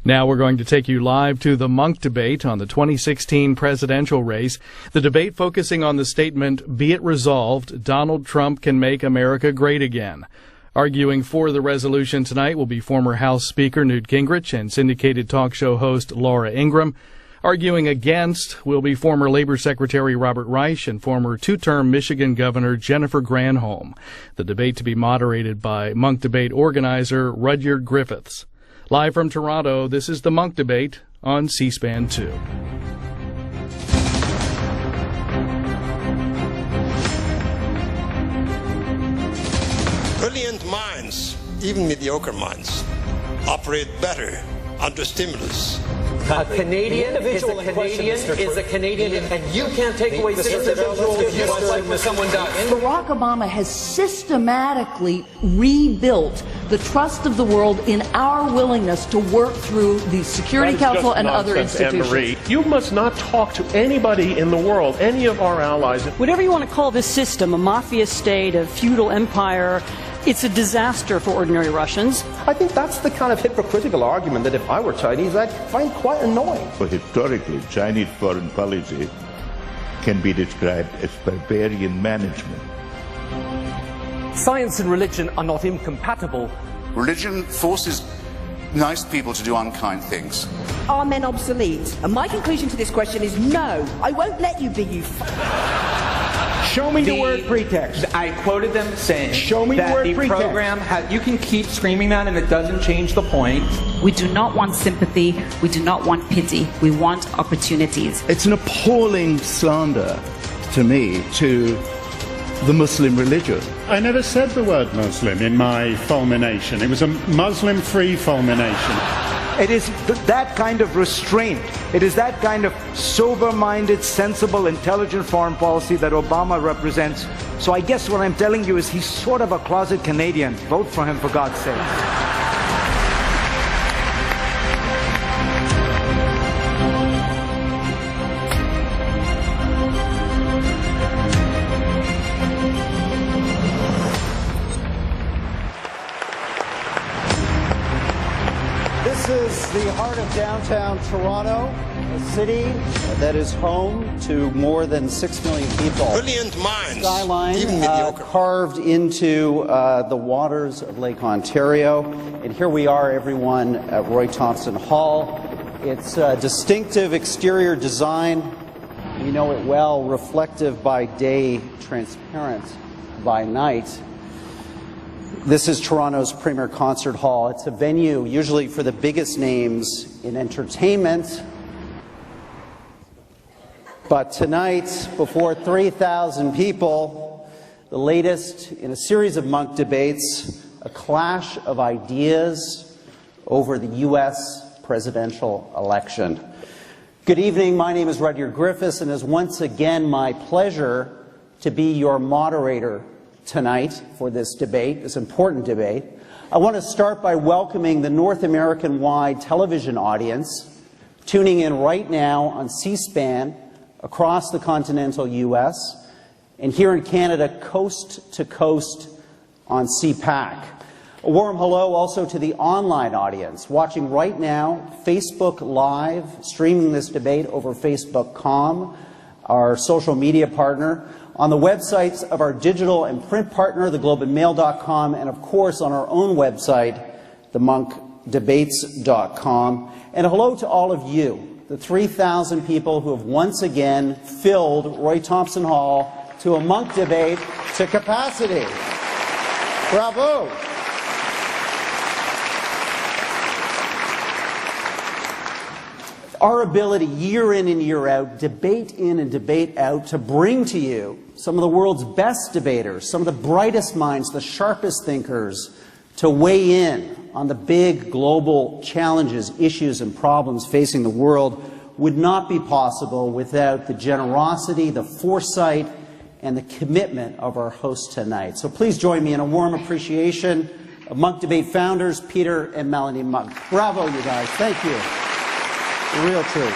Now we're going to take you live to the Munk Debate on the 2016 presidential race. The debate focusing on the statement, "Be it resolved, Donald Trump can make America great again." Arguing for the resolution tonight will be former House Speaker Newt Gingrich and syndicated talk show host Laura Ingraham. Arguing against will be former Labor Secretary Robert Reich and former two-term Michigan Governor Jennifer Granholm. The debate to be moderated by Munk Debate organizer Rudyard Griffiths. Live from Toronto, this is the Munk Debate on C-SPAN 2. Brilliant minds, even mediocre minds, operate better under stimulus. A Canadian is a Canadian, and you can't take away citizenship when someone does. Barack Obama has systematically rebuilt the trust of the world in our willingness to work through the Security Council and other institutions. Anne-Marie. You must not talk to anybody in the world, any of our allies. Whatever you want to call this system, a mafia state, a feudal empire, it's a disaster for ordinary Russians. I think that's the kind of hypocritical argument that if I were Chinese, I'd find quite annoying. But historically, Chinese foreign policy can be described as barbarian management. Science and religion are not incompatible. Religion forces nice people to do unkind things. Are men obsolete? And my conclusion to this question is no. I won't let you be, you Show me the word pretext. I quoted them saying show me that the word the pretext. program you can keep screaming that and it doesn't change the point. We do not want sympathy. We do not want pity. We want opportunities. It's an appalling slander to me to the Muslim religion. I never said the word Muslim in my fulmination. It was a Muslim-free fulmination. It is that kind of restraint. It is that kind of sober-minded, sensible, intelligent foreign policy that Obama represents. So I guess what I'm telling you is he's sort of a closet Canadian. Vote for him, for God's sake. This is the heart of downtown Toronto, a city that is home to more than 6 million people. Brilliant minds, Skyline even mediocre. carved into the waters of Lake Ontario. And here we are, everyone, at Roy Thomson Hall. Its distinctive exterior design, we know it well, reflective by day, transparent by night. This is Toronto's premier concert hall. It's a venue usually for the biggest names in entertainment. But tonight, before 3,000 people, the latest in a series of Munk debates, a clash of ideas over the U.S. presidential election. Good evening. My name is Rudyard Griffiths, and it is once again my pleasure to be your moderator tonight for this debate, this important debate. I want to start by welcoming the North American-wide television audience tuning in right now on C-SPAN across the continental U.S. and here in Canada, coast to coast on CPAC. A warm hello also to the online audience watching right now, Facebook Live, streaming this debate over Facebook.com, our social media partner, on the websites of our digital and print partner, theglobeandmail.com, and of course on our own website, themonkdebates.com. And a hello to all of you, the 3,000 people who have once again filled Roy Thomson Hall to a Munk debate to capacity. Bravo! Our ability year in and year out, debate in and debate out, to bring to you some of the world's best debaters, some of the brightest minds, the sharpest thinkers, to weigh in on the big global challenges, issues, and problems facing the world would not be possible without the generosity, the foresight, and the commitment of our host tonight. So please join me in a warm appreciation of Munk Debate founders, Peter and Melanie Munk. Bravo, you guys. Thank you. The real truth.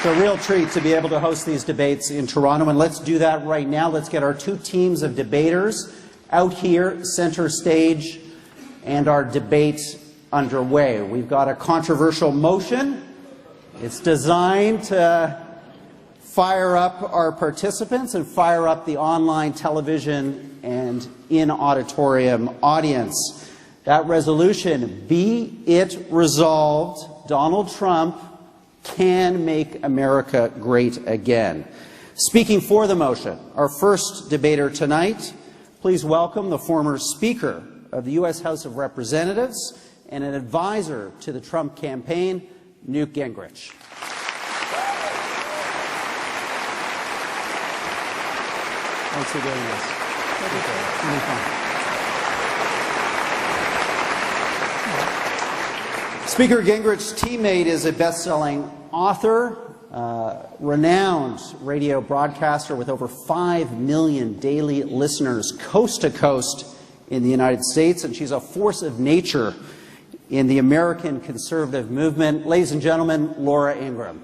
It's a real treat to be able to host these debates in Toronto, and let's do that right now. Let's get our two teams of debaters out here, center stage, and our debate underway. We've got a controversial motion. It's designed to fire up our participants and fire up the online, television, and in-auditorium audience. That resolution, be it resolved, Donald Trump can make America great again. Speaking for the motion, our first debater tonight, please welcome the former Speaker of the U.S. House of Representatives and an advisor to the Trump campaign, Newt Gingrich. Thanks for doing this. Speaker Gingrich's teammate is a best-selling author, renowned radio broadcaster with over 5 million daily listeners coast to coast in the United States, and she's a force of nature in the American conservative movement. Ladies and gentlemen, Laura Ingraham.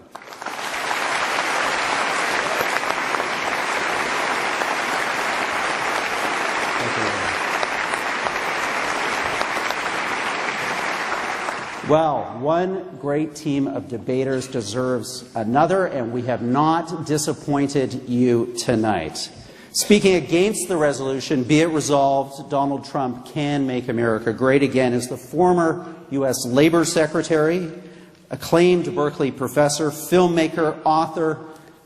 Well, one great team of debaters deserves another, and we have not disappointed you tonight. Speaking against the resolution, be it resolved, Donald Trump can make America great again, is the former U.S. Labor Secretary, acclaimed Berkeley professor, filmmaker, author,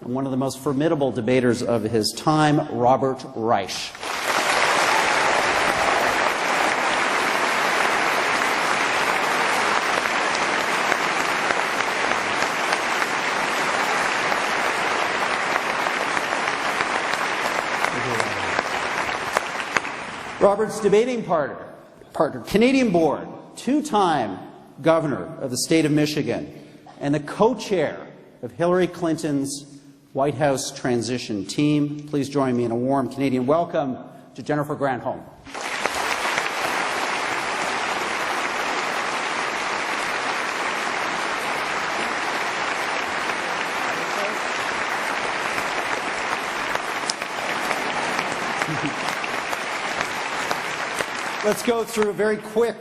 and one of the most formidable debaters of his time, Robert Reich. Robert's debating partner, Canadian-born, two-time governor of the state of Michigan, and the co-chair of Hillary Clinton's White House transition team. Please join me in a warm Canadian welcome to Jennifer Granholm. Let's go through a very quick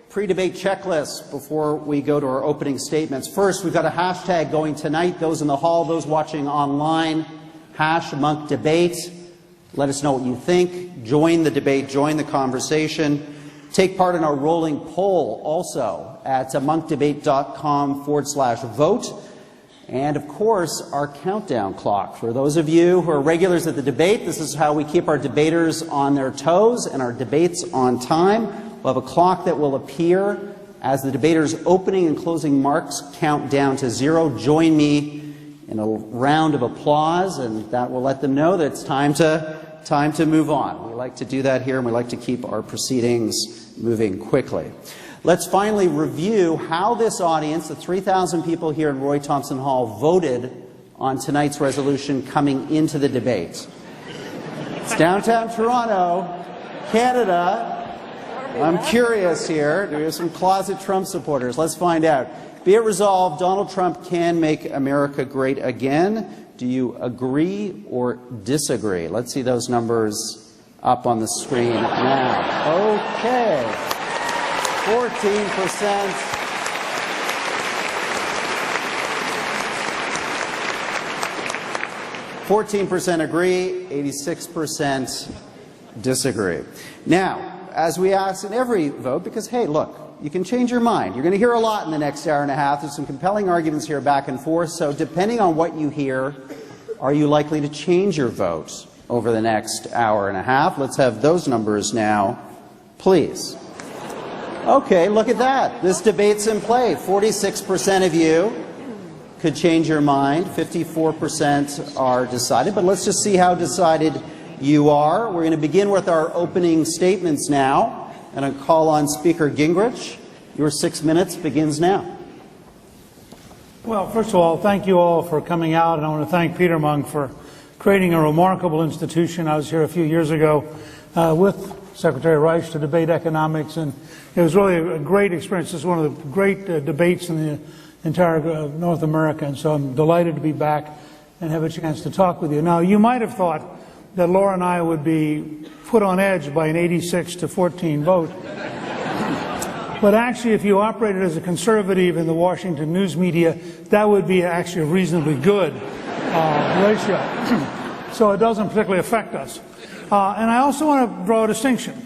pre-debate checklist before we go to our opening statements. First, we've got a hashtag going tonight. Those in the hall, those watching online, #Munk Debate. Let us know what you think. Join the debate, join the conversation. Take part in our rolling poll also at monkdebate.com/vote. And of course, our countdown clock. For those of you who are regulars at the debate, this is how we keep our debaters on their toes and our debates on time. We'll have a clock that will appear as the debaters' opening and closing marks count down to 0. Join me in a round of applause, and that will let them know that it's time to move on. We like to do that here, and we like to keep our proceedings moving quickly. Let's finally review how this audience, the 3,000 people here in Roy Thompson Hall, voted on tonight's resolution coming into the debate. It's downtown Toronto, Canada. I'm curious here. Do we have some closet Trump supporters? Let's find out. Be it resolved, Donald Trump can make America great again. Do you agree or disagree? Let's see those numbers up on the screen now. Okay. 14%. 14% agree, 86% disagree. Now, as we ask in every vote, because, hey, look, you can change your mind. You're going to hear a lot in the next hour and a half. There's some compelling arguments here back and forth. So depending on what you hear, are you likely to change your vote over the next hour and a half? Let's have those numbers now, please. Okay, look at that. This debate's in play. 46% of you could change your mind. 54% are decided. But let's just see how decided you are. We're going to begin with our opening statements now. And I'll call on Speaker Gingrich. Your 6 minutes begins now. Well, first of all, thank you all for coming out. And I want to thank Peter Munk for creating a remarkable institution. I was here a few years ago with Secretary Reich to debate economics, and it was really a great experience. This is one of the great debates in the entire North America. And so I'm delighted to be back and have a chance to talk with you. Now, you might have thought that Laura and I would be put on edge by an 86-14 vote. But actually, if you operated as a conservative in the Washington news media, that would be actually a reasonably good ratio. So it doesn't particularly affect us. And I also want to draw a distinction.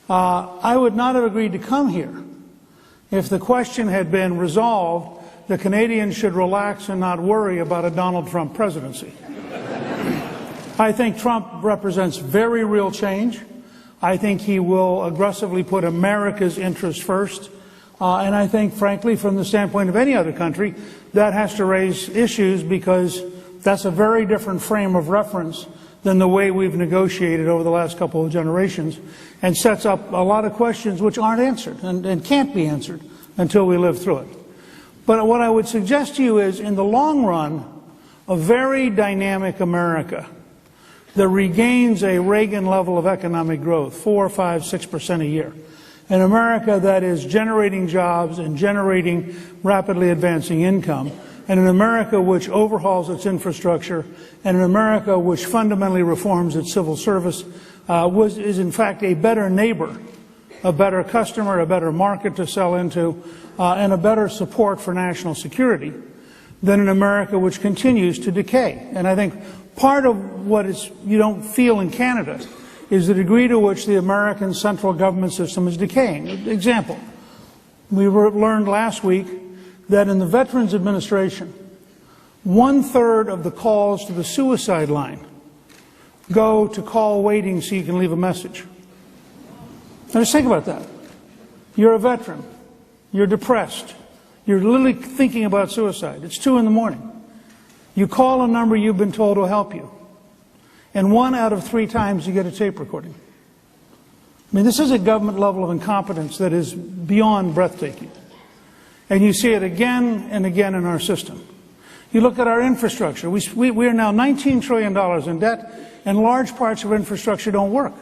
I would not have agreed to come here if the question had been resolved, the Canadians should relax and not worry about a Donald Trump presidency. I think Trump represents very real change. I think he will aggressively put America's interests first. And I think, frankly, from the standpoint of any other country, that has to raise issues because that's a very different frame of reference than the way we've negotiated over the last couple of generations, and sets up a lot of questions which aren't answered and can't be answered until we live through it. But what I would suggest to you is, in the long run, a very dynamic America that regains a Reagan level of economic growth, 4, 5, 6% a year. An America that is generating jobs and generating rapidly advancing income. And an America which overhauls its infrastructure. And an America which fundamentally reforms its civil service is in fact a better neighbor, a better customer, a better market to sell into, and a better support for national security than an America which continues to decay. And I think part of what you don't feel in Canada is the degree to which the American central government system is decaying. Example, we learned last week that in the Veterans Administration, 1/3 of the calls to the suicide line go to call waiting so you can leave a message. Now just think about that. You're a veteran. You're depressed. You're literally thinking about suicide. It's 2 in the morning. You call a number you've been told will help you. And 1 out of 3 times you get a tape recording. I mean, this is a government level of incompetence that is beyond breathtaking. And you see it again and again in our system. You look at our infrastructure. We are now $19 trillion in debt, and large parts of infrastructure don't work.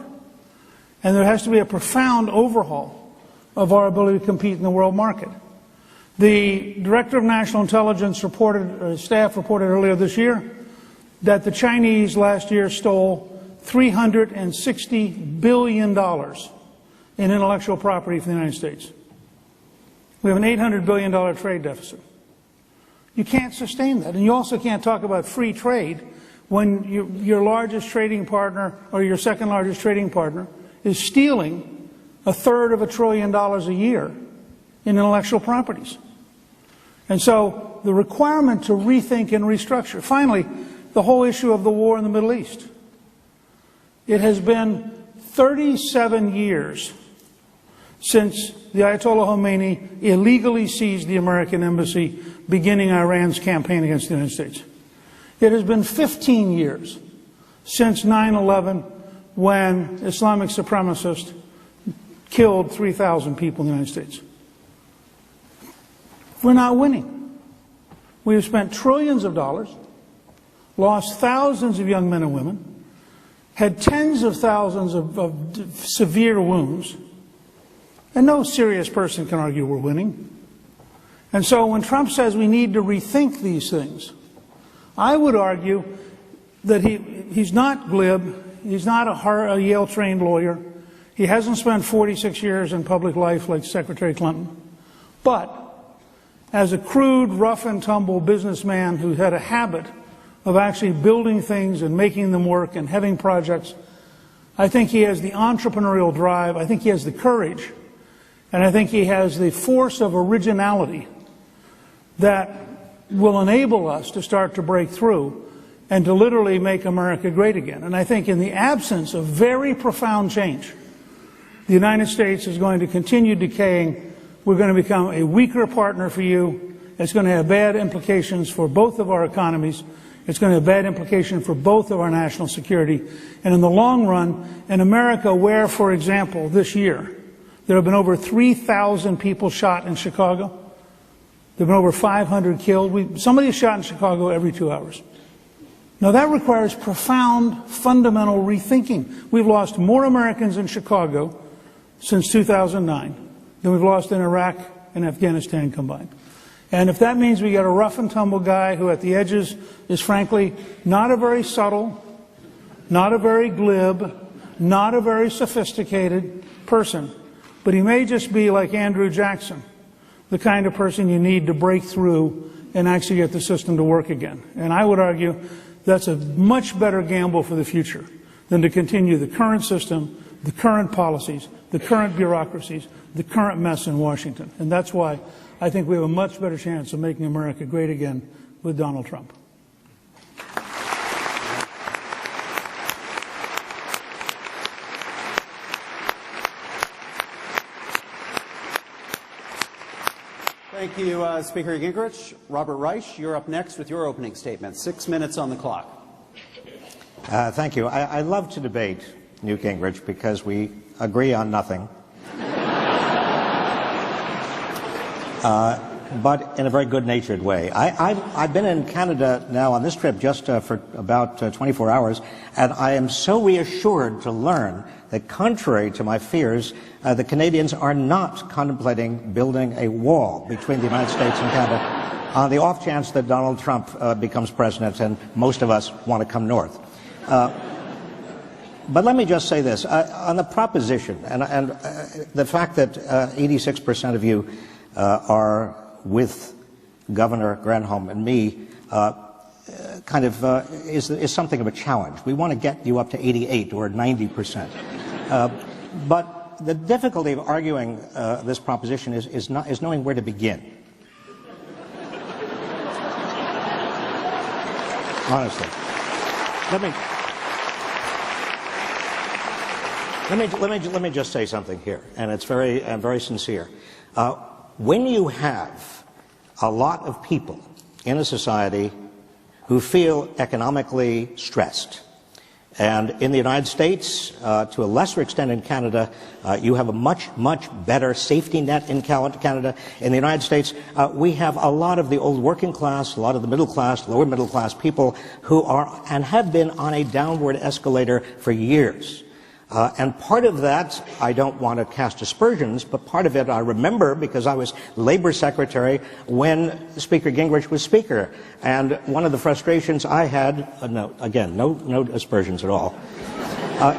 And there has to be a profound overhaul of our ability to compete in the world market. The Director of National Intelligence staff reported earlier this year that the Chinese last year stole $360 billion in intellectual property from the United States. We have an $800 billion trade deficit. You can't sustain that. And you also can't talk about free trade when your largest trading partner or your second largest trading partner is stealing $1/3 of $1 trillion a year in intellectual properties. And so the requirement to rethink and restructure. Finally, the whole issue of the war in the Middle East. It has been 37 years since the Ayatollah Khomeini illegally seized the American embassy, beginning Iran's campaign against the United States. It has been 15 years since 9/11, when Islamic supremacists killed 3,000 people in the United States. We're not winning. We have spent trillions of dollars, lost thousands of young men and women, had tens of thousands of severe wounds, and no serious person can argue we're winning. And so when Trump says we need to rethink these things, I would argue that he's not glib, he's not a Yale-trained lawyer, he hasn't spent 46 years in public life like Secretary Clinton, but as a crude, rough-and-tumble businessman who had a habit of actually building things and making them work and having projects, I think he has the entrepreneurial drive, I think he has the courage, and I think he has the force of originality that will enable us to start to break through and to literally make America great again. And I think in the absence of very profound change, the United States is going to continue decaying. We're going to become a weaker partner for you. It's going to have bad implications for both of our economies. It's going to have bad implications for both of our national security. And in the long run, in America, where, for example, this year, there have been over 3,000 people shot in Chicago. There have been over 500 killed. Somebody is shot in Chicago every 2 hours. Now that requires profound, fundamental rethinking. We've lost more Americans in Chicago since 2009 than we've lost in Iraq and Afghanistan combined. And if that means we get a rough and tumble guy who at the edges is frankly not a very subtle, not a very glib, not a very sophisticated person, but he may just be like Andrew Jackson, the kind of person you need to break through and actually get the system to work again. And I would argue that's a much better gamble for the future than to continue the current system, the current policies, the current bureaucracies, the current mess in Washington. And that's why I think we have a much better chance of making America great again with Donald Trump. Thank you, Speaker Gingrich. Robert Reich, you're up next with your opening statement. 6 minutes on the clock. Thank you. I love to debate Newt Gingrich because we agree on nothing. But in a very good-natured way. I've been in Canada now on this trip just for about 24 hours, and I am so reassured to learn that contrary to my fears, the Canadians are not contemplating building a wall between the United States and Canada on the off chance that Donald Trump becomes president and most of us want to come north. But let me just say this. On the proposition, and the fact that 86% of you are with Governor Granholm and me is something of a challenge. We want to get you up to 88 or 90%. But the difficulty of arguing this proposition is knowing where to begin. Honestly. Let me just say something here, and it's very sincere. When you have a lot of people in a society who feel economically stressed, and in the United States, to a lesser extent in Canada, you have a much better safety net in Canada. In the United States, we have a lot of the old working class, a lot of the middle class, lower middle class people who are and have been on a downward escalator for years. And part of that, I don't want to cast aspersions, but part of it I remember because I was Labor Secretary when Speaker Gingrich was Speaker. And one of the frustrations I had, no aspersions at all,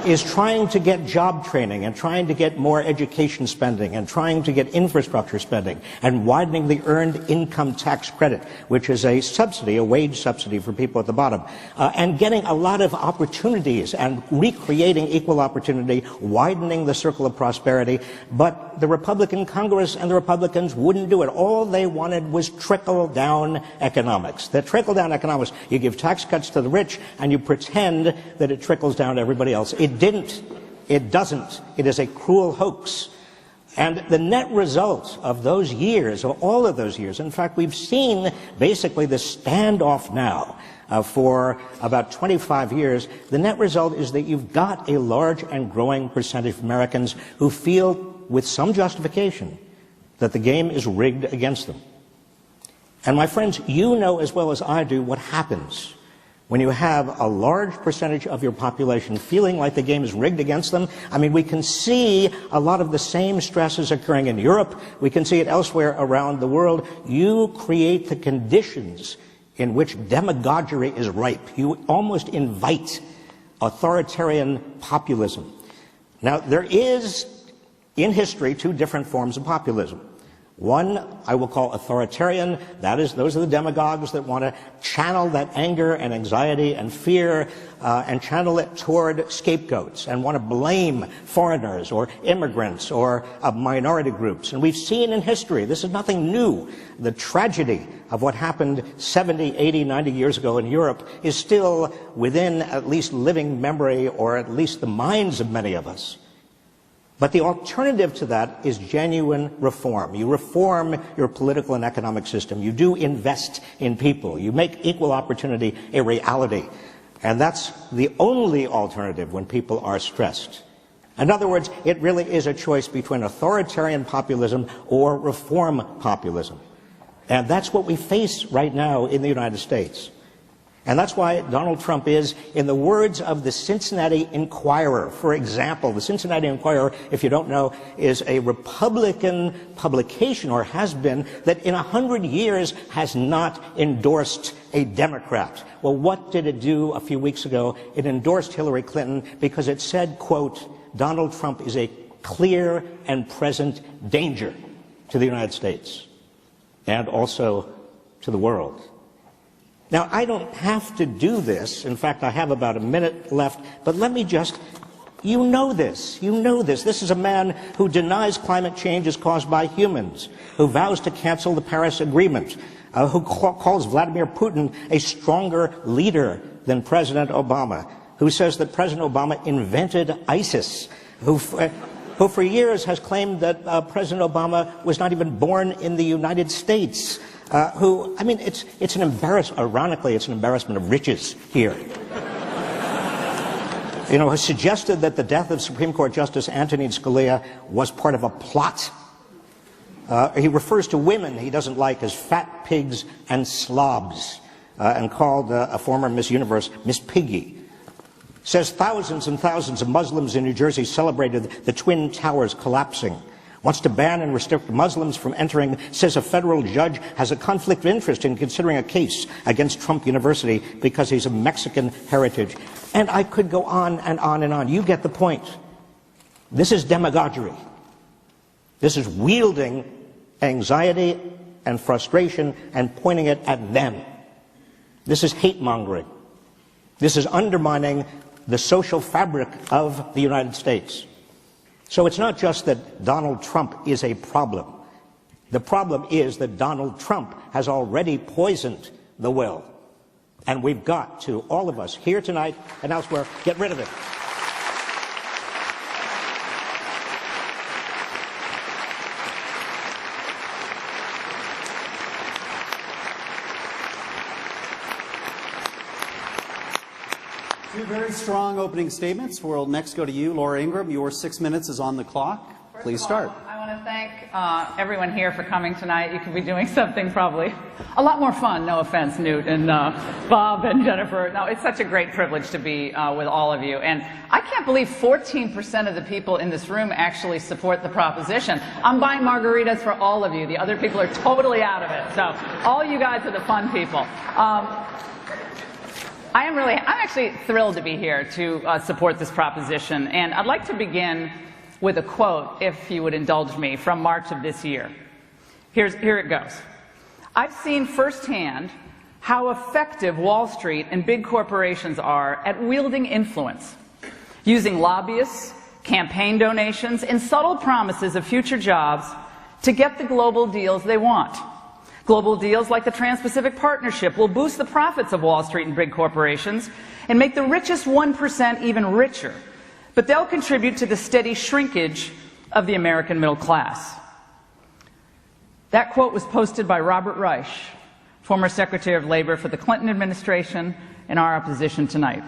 is trying to get job training and trying to get more education spending and trying to get infrastructure spending and widening the earned income tax credit, which is a subsidy, a wage subsidy for people at the bottom, and getting a lot of opportunities and recreating equal opportunity, widening the circle of prosperity. But the Republican Congress and the Republicans wouldn't do it. All they wanted was trickle-down economics. The trickle-down economics, you give tax cuts to the rich and you pretend that it trickles down to everybody else. It didn't. It doesn't. It is a cruel hoax. And the net result of those years, or all of those years, in fact, we've seen basically the standoff now for about 25 years. The net result is that you've got a large and growing percentage of Americans who feel, with some justification, that the game is rigged against them. And my friends, you know as well as I do what happens when you have a large percentage of your population feeling like the game is rigged against them. I mean, we can see a lot of the same stresses occurring in Europe. We can see it elsewhere around the world. You create the conditions in which demagoguery is ripe. You almost invite authoritarian populism. Now, there is, in history, two different forms of populism. One, I will call authoritarian. Those are the demagogues that want to channel that anger and anxiety and fear and channel it toward scapegoats and want to blame foreigners or immigrants or minority groups. And we've seen in history, this is nothing new, the tragedy of what happened 70, 80, 90 years ago in Europe is still within at least living memory or at least the minds of many of us. But the alternative to that is genuine reform. You reform your political and economic system. You do invest in people. You make equal opportunity a reality. And that's the only alternative when people are stressed. In other words, it really is a choice between authoritarian populism or reform populism. And that's what we face right now in the United States. And that's why Donald Trump is, in the words of the Cincinnati Enquirer, for example, the Cincinnati Enquirer, if you don't know, is a Republican publication, or has been, that in 100 years has not endorsed a Democrat. Well, what did it do a few weeks ago? It endorsed Hillary Clinton because it said, quote, Donald Trump is a clear and present danger to the United States and also to the world. Now, I don't have to do this. In fact, I have about a minute left, but let me just, you know this. This is a man who denies climate change is caused by humans, who vows to cancel the Paris Agreement, who calls Vladimir Putin a stronger leader than President Obama, who says that President Obama invented ISIS, who for years has claimed that President Obama was not even born in the United States, it's an embarrassment, ironically, it's an embarrassment of riches here. Has suggested that the death of Supreme Court Justice Antonin Scalia was part of a plot. He refers to women he doesn't like as fat pigs and slobs, and called a former Miss Universe Miss Piggy. Says thousands and thousands of Muslims in New Jersey celebrated the Twin Towers collapsing. Wants to ban and restrict Muslims from entering, says a federal judge has a conflict of interest in considering a case against Trump University because he's of Mexican heritage. And I could go on and on and on. You get the point. This is demagoguery. This is wielding anxiety and frustration and pointing it at them. This is hate-mongering. This is undermining the social fabric of the United States. So it's not just that Donald Trump is a problem. The problem is that Donald Trump has already poisoned the well. And we've got to, all of us, here tonight and elsewhere, get rid of it. Two very strong opening statements. We'll next go to you, Laura Ingraham. Your 6 minutes is on the clock. Please start. I want to thank everyone here for coming tonight. You could be doing something probably a lot more fun. No offense, Newt and Bob and Jennifer. No, it's such a great privilege to be with all of you. And I can't believe 14% of the people in this room actually support the proposition. I'm buying margaritas for all of you. The other people are totally out of it. So all you guys are the fun people. I'm actually thrilled to be here to support this proposition, and I'd like to begin with a quote, if you would indulge me, from March of this year. Here it goes. I've seen firsthand how effective Wall Street and big corporations are at wielding influence, using lobbyists, campaign donations, and subtle promises of future jobs to get the global deals they want. Global deals like the Trans-Pacific Partnership will boost the profits of Wall Street and big corporations and make the richest 1% even richer. But they'll contribute to the steady shrinkage of the American middle class. That quote was posted by Robert Reich, former Secretary of Labor for the Clinton administration, in our opposition tonight.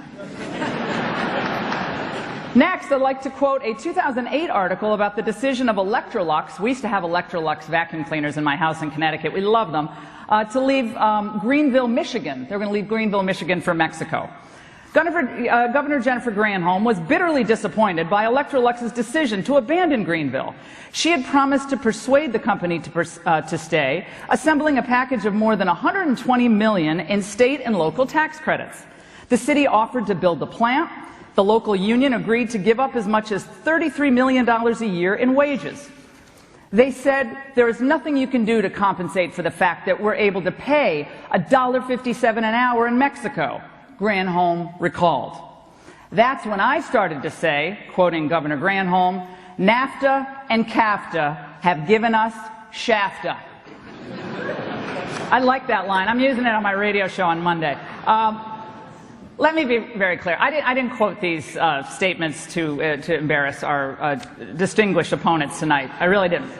Next, I'd like to quote a 2008 article about the decision of Electrolux. We used to have Electrolux vacuum cleaners in my house in Connecticut. We love them. To leave Greenville, Michigan. They're going to leave Greenville, Michigan for Mexico. Governor Jennifer Granholm was bitterly disappointed by Electrolux's decision to abandon Greenville. She had promised to persuade the company to stay, assembling a package of more than $120 million in state and local tax credits. The city offered to build the plant. The local union agreed to give up as much as $33 million a year in wages. They said, there is nothing you can do to compensate for the fact that we're able to pay $1.57 an hour in Mexico, Granholm recalled. That's when I started to say, quoting Governor Granholm, NAFTA and CAFTA have given us shafta. I like that line. I'm using it on my radio show on Monday. Let me be very clear. I didn't quote these statements to embarrass our distinguished opponents tonight. I really didn't.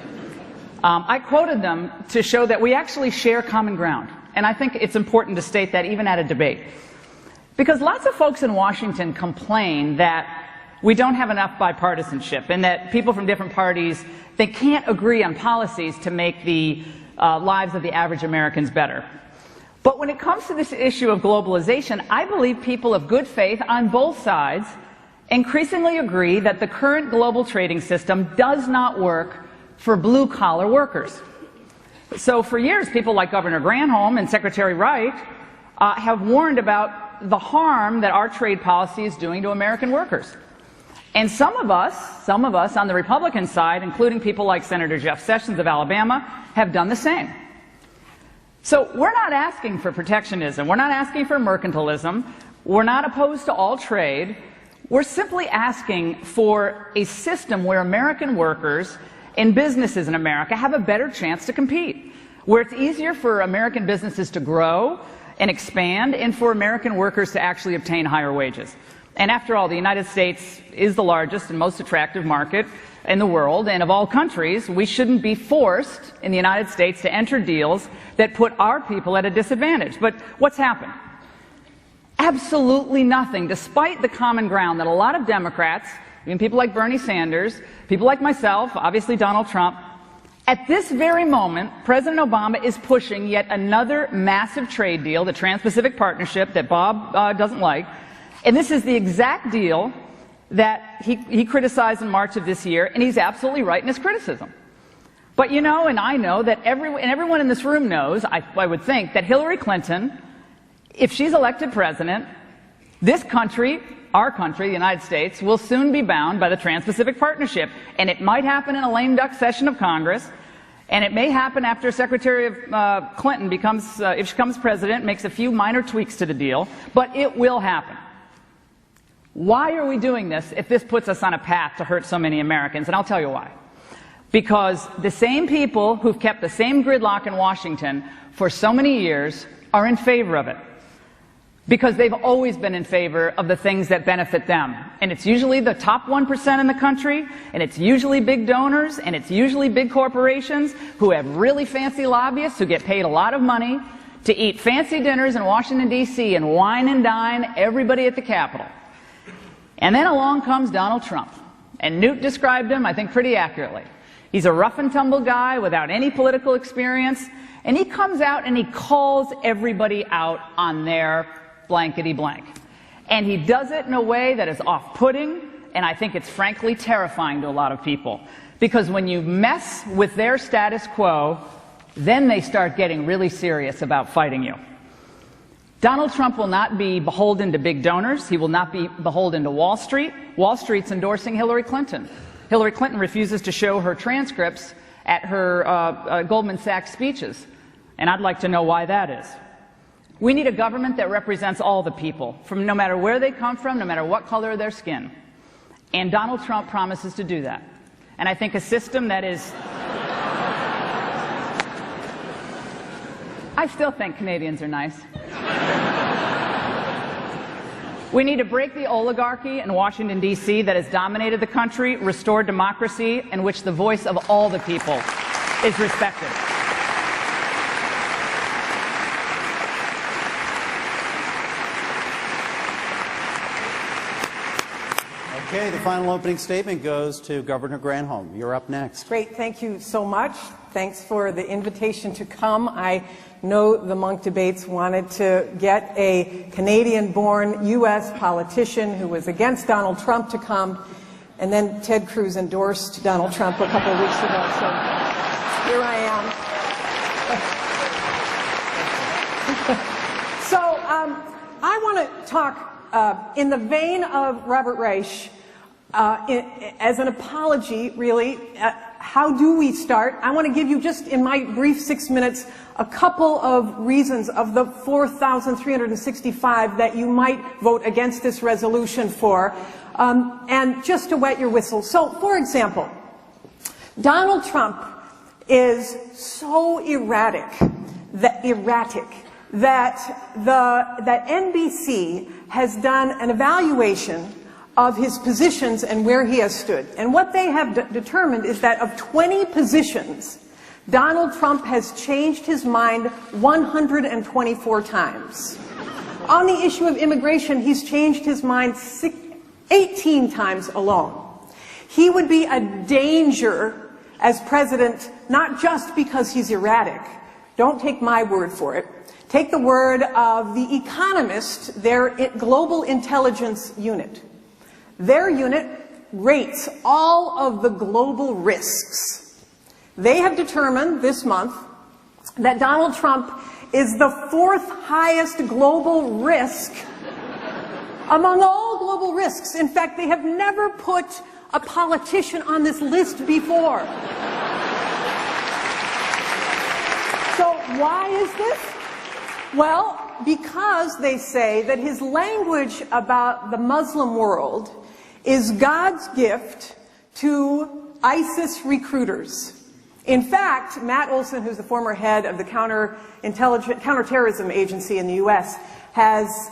I quoted them to show that we actually share common ground. And I think it's important to state that even at a debate. Because lots of folks in Washington complain that we don't have enough bipartisanship and that people from different parties, they can't agree on policies to make the lives of the average Americans better. But when it comes to this issue of globalization, I believe people of good faith on both sides increasingly agree that the current global trading system does not work for blue-collar workers. So for years, people like Governor Granholm and Secretary Reich have warned about the harm that our trade policy is doing to American workers. And some of us on the Republican side, including people like Senator Jeff Sessions of Alabama, have done the same. So we're not asking for protectionism. We're not asking for mercantilism. We're not opposed to all trade. We're simply asking for a system where American workers and businesses in America have a better chance to compete, where it's easier for American businesses to grow and expand and for American workers to actually obtain higher wages. And after all, the United States is the largest and most attractive market in the world, and of all countries, we shouldn't be forced in the United States to enter deals that put our people at a disadvantage. But what's happened? Absolutely nothing, despite the common ground that a lot of Democrats, even people like Bernie Sanders, people like myself, obviously Donald Trump, at this very moment, President Obama is pushing yet another massive trade deal, the Trans-Pacific Partnership that Bob doesn't like, and this is the exact deal that he criticized in March of this year, and he's absolutely right in his criticism. But you know, and I know that everyone in this room knows, I would think, that Hillary Clinton, if she's elected president, this country, our country, the United States, will soon be bound by the Trans-Pacific Partnership. And it might happen in a lame duck session of Congress, and it may happen after Secretary of Clinton becomes, if she becomes president, makes a few minor tweaks to the deal, but it will happen. Why are we doing this if this puts us on a path to hurt so many Americans? And I'll tell you why. Because the same people who've kept the same gridlock in Washington for so many years are in favor of it. Because they've always been in favor of the things that benefit them. And it's usually the top 1% in the country, and it's usually big donors, and it's usually big corporations who have really fancy lobbyists who get paid a lot of money to eat fancy dinners in Washington, D.C. and wine and dine everybody at the Capitol. And then along comes Donald Trump. And Newt described him, I think, pretty accurately. He's a rough and tumble guy without any political experience, and he comes out and he calls everybody out on their blankety blank. And he does it in a way that is off-putting, and I think it's frankly terrifying to a lot of people. Because when you mess with their status quo, then they start getting really serious about fighting you. Donald Trump will not be beholden to big donors. He will not be beholden to Wall Street. Wall Street's endorsing Hillary Clinton. Hillary Clinton refuses to show her transcripts at her Goldman Sachs speeches. And I'd like to know why that is. We need a government that represents all the people, from no matter where they come from, no matter what color of their skin. And Donald Trump promises to do that. And I think a system that is... I still think Canadians are nice. We need to break the oligarchy in Washington, D.C. that has dominated the country, restore democracy in which the voice of all the people is respected. Okay, the final opening statement goes to Governor Granholm. You're up next. Great, thank you so much. Thanks for the invitation to come. I know the Munk Debates wanted to get a Canadian-born U.S. politician who was against Donald Trump to come, and then Ted Cruz endorsed Donald Trump a couple of weeks ago, so here I am. So I want to talk in the vein of Robert Reich, as an apology, really. How do we start? I want to give you, just in my brief 6 minutes, a couple of reasons of the 4,365 that you might vote against this resolution for, and just to wet your whistle. So, for example, Donald Trump is so erratic that NBC has done an evaluation of his positions and where he has stood. And what they have determined is that of 20 positions, Donald Trump has changed his mind 124 times. On the issue of immigration, he's changed his mind 18 times alone. He would be a danger as president, not just because he's erratic. Don't take my word for it. Take the word of The Economist, their global intelligence unit. Their unit rates all of the global risks. They have determined this month that Donald Trump is the 4th highest global risk among all global risks. In fact, they have never put a politician on this list before. So why is this? Well, because they say that his language about the Muslim world is God's gift to ISIS recruiters. In fact, Matt Olson, who's the former head of the counterterrorism agency in the U.S., has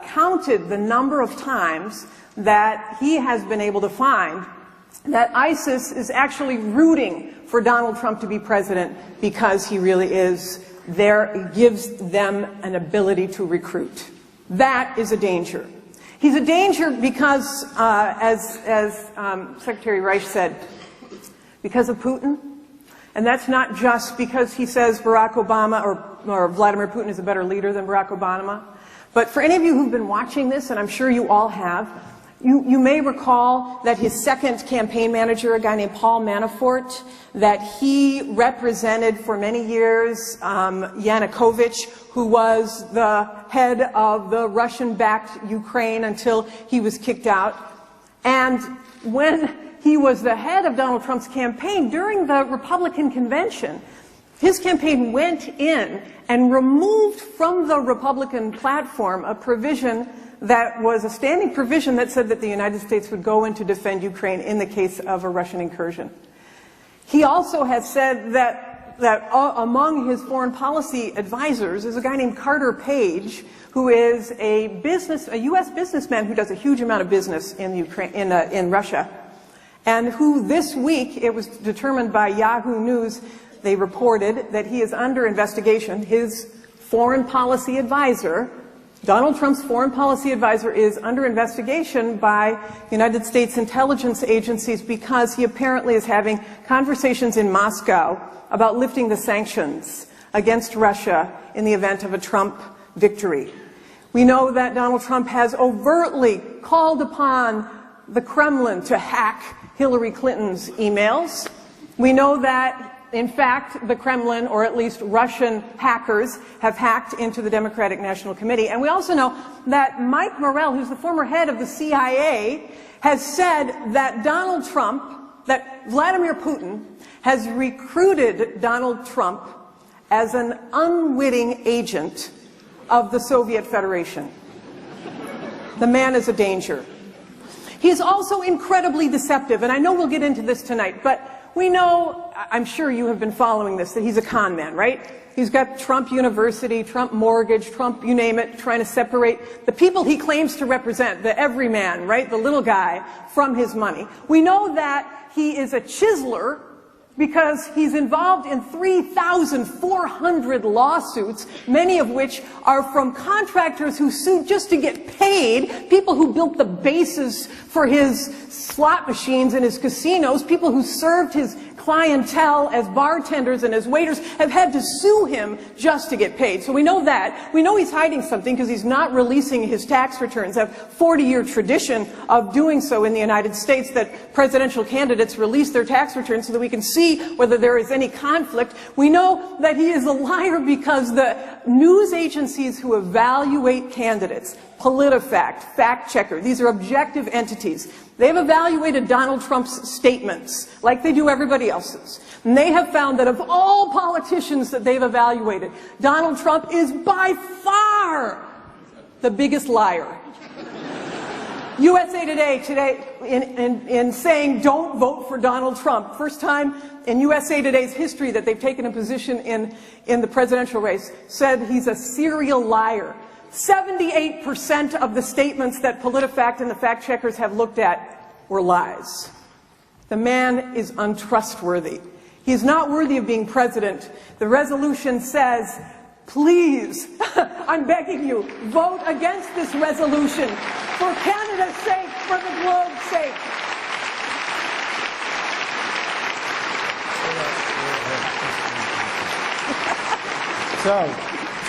counted the number of times that he has been able to find that ISIS is actually rooting for Donald Trump to be president because he really is there. It gives them an ability to recruit. That is a danger. He's a danger because, as Secretary Reich said, because of Putin. And that's not just because he says Barack Obama or Vladimir Putin is a better leader than Barack Obama. But for any of you who've been watching this, and I'm sure you all have, you may recall that his second campaign manager, a guy named Paul Manafort, that he represented for many years Yanukovych, who was the head of the Russian-backed Ukraine until he was kicked out. And when he was the head of Donald Trump's campaign during the Republican convention, his campaign went in and removed from the Republican platform a provision that was a standing provision that said that the United States would go in to defend Ukraine in the case of a Russian incursion. He also has said that among his foreign policy advisors is a guy named Carter Page, who is a U.S. businessman who does a huge amount of business in Russia, and who this week, it was determined by Yahoo News, they reported that he is under investigation. His foreign policy advisor, Donald Trump's foreign policy advisor, is under investigation by United States intelligence agencies because he apparently is having conversations in Moscow about lifting the sanctions against Russia in the event of a Trump victory. We know that Donald Trump has overtly called upon the Kremlin to hack Hillary Clinton's emails. We know that, in fact, the Kremlin, or at least Russian hackers, have hacked into the Democratic National Committee. And we also know that Mike Morell, who's the former head of the CIA, has said that Donald Trump, that Vladimir Putin, has recruited Donald Trump as an unwitting agent of the Soviet Federation. The man is a danger. He's also incredibly deceptive, and I know we'll get into this tonight, but we know, I'm sure you have been following this, that he's a con man, right? He's got Trump University, Trump Mortgage, Trump you name it, trying to separate the people he claims to represent, the everyman, right, the little guy, from his money. We know that he is a chiseler because he's involved in 3,400 lawsuits, many of which are from contractors who sued just to get paid, people who built the bases for his slot machines in his casinos, people who served his clientele as bartenders and as waiters have had to sue him just to get paid. So we know that. We know he's hiding something because he's not releasing his tax returns. A 40-year tradition of doing so in the United States, that presidential candidates release their tax returns so that we can see whether there is any conflict. We know that he is a liar because the news agencies who evaluate candidates, PolitiFact, Fact Checker, these are objective entities. They've evaluated Donald Trump's statements like they do everybody else's. And they have found that of all politicians that they've evaluated, Donald Trump is by far the biggest liar. USA Today in saying don't vote for Donald Trump, first time in USA Today's history that they've taken a position in the presidential race, said he's a serial liar. 78% of the statements that PolitiFact and the fact checkers have looked at were lies. The man is untrustworthy. He is not worthy of being president. The resolution says, please, I'm begging you, vote against this resolution for Canada's sake, for the globe's sake.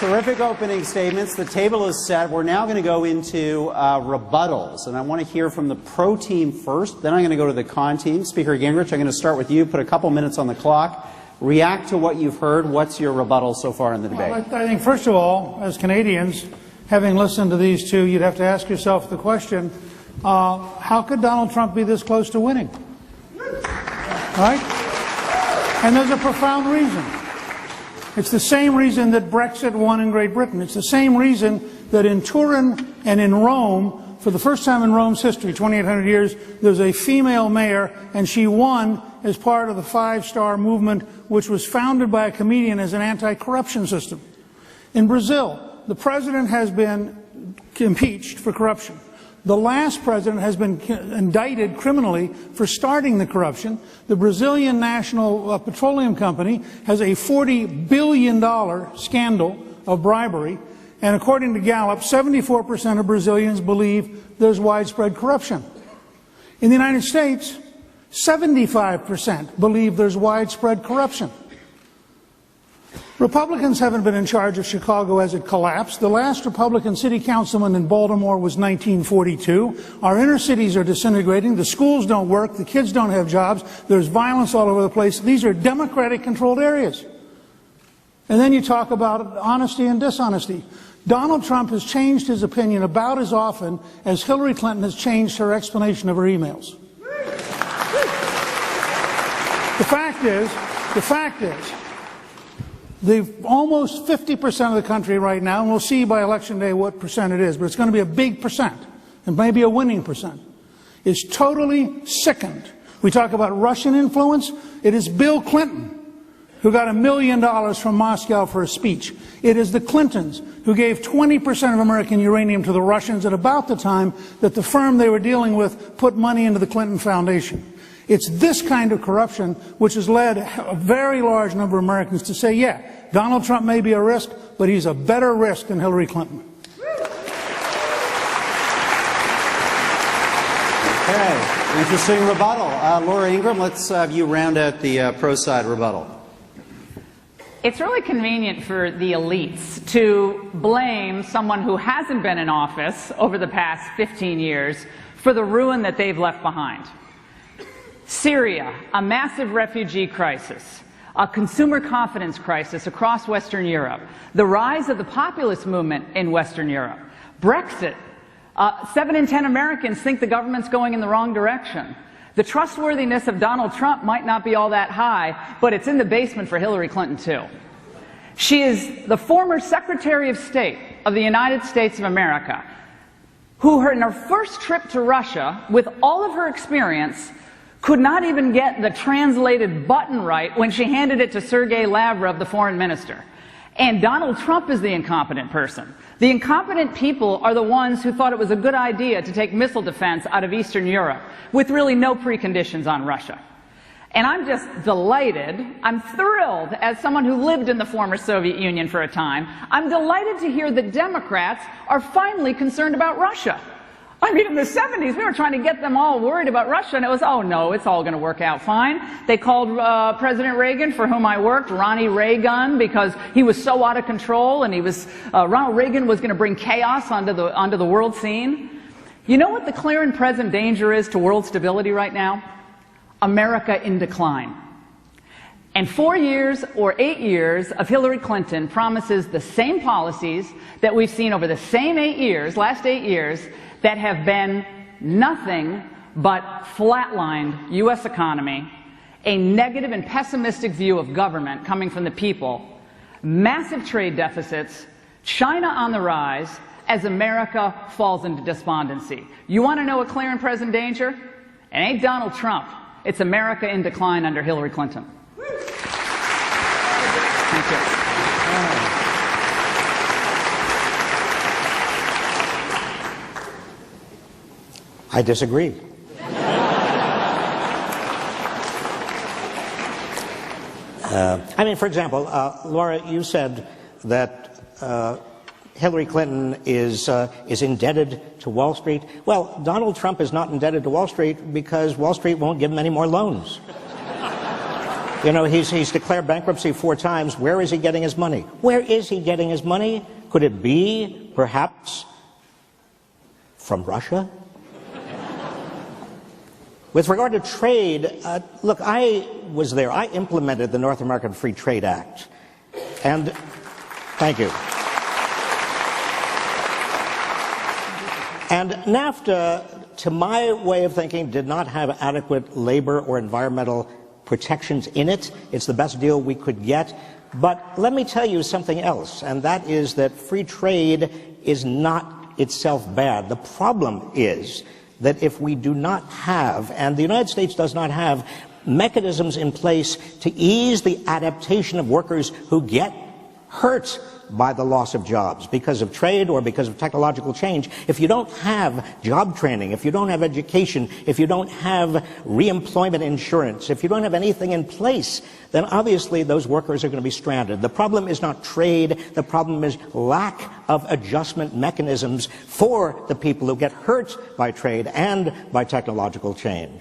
Terrific opening statements. The table is set. We're now going to go into rebuttals, and I want to hear from the pro team first. Then I'm going to go to the con team. Speaker Gingrich, I'm going to start with you. Put a couple minutes on the clock. React to what you've heard. What's your rebuttal so far in the debate? Well, I think, first of all, as Canadians, having listened to these two, you'd have to ask yourself the question, how could Donald Trump be this close to winning? Right? And there's a profound reason. It's the same reason that Brexit won in Great Britain. It's the same reason that in Turin and in Rome, for the first time in Rome's history, 2,800 years, there's a female mayor, and she won as part of the Five-Star Movement, which was founded by a comedian as an anti-corruption system. In Brazil, the president has been impeached for corruption. The last president has been indicted criminally for starting the corruption. The Brazilian National Petroleum Company has a $40 billion scandal of bribery, and according to Gallup, 74% of Brazilians believe there's widespread corruption. In the United States, 75% believe there's widespread corruption. Republicans haven't been in charge of Chicago as it collapsed. The last Republican city councilman in Baltimore was 1942. Our inner cities are disintegrating. The schools don't work. The kids don't have jobs. There's violence all over the place. These are Democratic-controlled areas. And then you talk about honesty and dishonesty. Donald Trump has changed his opinion about as often as Hillary Clinton has changed her explanation of her emails. The fact is, almost 50% of the country right now, and we'll see by Election Day what percent it is, but it's going to be a big percent, and maybe a winning percent, is totally sickened. We talk about Russian influence. It is Bill Clinton who got $1 million from Moscow for a speech. It is the Clintons who gave 20% of American uranium to the Russians at about the time that the firm they were dealing with put money into the Clinton Foundation. It's this kind of corruption which has led a very large number of Americans to say, yeah, Donald Trump may be a risk, but he's a better risk than Hillary Clinton. Okay, interesting rebuttal. Laura Ingraham, let's have you round out the pro side rebuttal. It's really convenient for the elites to blame someone who hasn't been in office over the past 15 years for the ruin that they've left behind. Syria, a massive refugee crisis, a consumer confidence crisis across Western Europe, the rise of the populist movement in Western Europe, Brexit, 7 in 10 Americans think the government's going in the wrong direction. The trustworthiness of Donald Trump might not be all that high, but it's in the basement for Hillary Clinton, too. She is the former Secretary of State of the United States of America, who in her first trip to Russia, with all of her experience, could not even get the translated button right when she handed it to Sergei Lavrov, the foreign minister. And Donald Trump is the incompetent person. The incompetent people are the ones who thought it was a good idea to take missile defense out of Eastern Europe with really no preconditions on Russia. And I'm just delighted, I'm thrilled, as someone who lived in the former Soviet Union for a time, I'm delighted to hear that Democrats are finally concerned about Russia. I mean, in the 70s, we were trying to get them all worried about Russia, and it was, oh, no, it's all going to work out fine. They called President Reagan, for whom I worked, Ronnie Reagan, because he was so out of control, and Ronald Reagan was going to bring chaos onto the world scene. You know what the clear and present danger is to world stability right now? America in decline. And 4 years or 8 years of Hillary Clinton promises the same policies that we've seen over the same 8 years, last 8 years, that have been nothing but flatlined U.S. economy, a negative and pessimistic view of government coming from the people, massive trade deficits, China on the rise, as America falls into despondency. You want to know a clear and present danger? It ain't Donald Trump. It's America in decline under Hillary Clinton. Thank you. I disagree. I mean, for example, Laura, you said that Hillary Clinton is indebted to Wall Street. Well, Donald Trump is not indebted to Wall Street because Wall Street won't give him any more loans. You know, he's declared bankruptcy 4 times. Where is he getting his money? Where is he getting his money? Could it be, perhaps, from Russia? With regard to trade, look, I was there. I implemented the North American Free Trade Act. And thank you. And NAFTA, to my way of thinking, did not have adequate labor or environmental protections in it. It's the best deal we could get. But let me tell you something else, and that is that free trade is not itself bad. The problem is that if we do not have, and the United States does not have, mechanisms in place to ease the adaptation of workers who get hurt by the loss of jobs because of trade or because of technological change, if you don't have job training, if you don't have education, if you don't have reemployment insurance, if you don't have anything in place, then obviously those workers are going to be stranded. The problem is not trade. The problem is lack of adjustment mechanisms for the people who get hurt by trade and by technological change.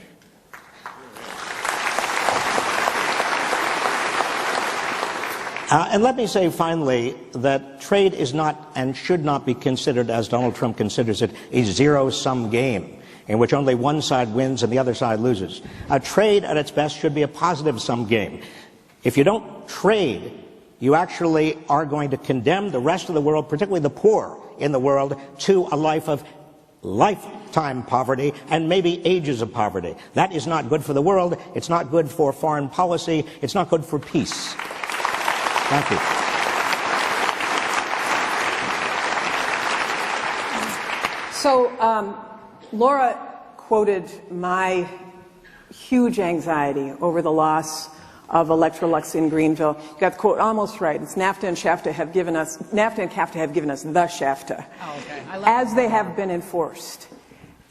And let me say finally that trade is not and should not be considered, as Donald Trump considers it, a zero-sum game in which only one side wins and the other side loses. Trade at its best should be a positive-sum game. If you don't trade, you actually are going to condemn the rest of the world, particularly the poor in the world, to a life of lifetime poverty and maybe ages of poverty. That is not good for the world. It's not good for foreign policy. It's not good for peace. Thank you. So, Laura quoted my huge anxiety over the loss of Electrolux in Greenville. You got the quote almost right. It's NAFTA and CAFTA have given us the SHAFTA, as they have been enforced.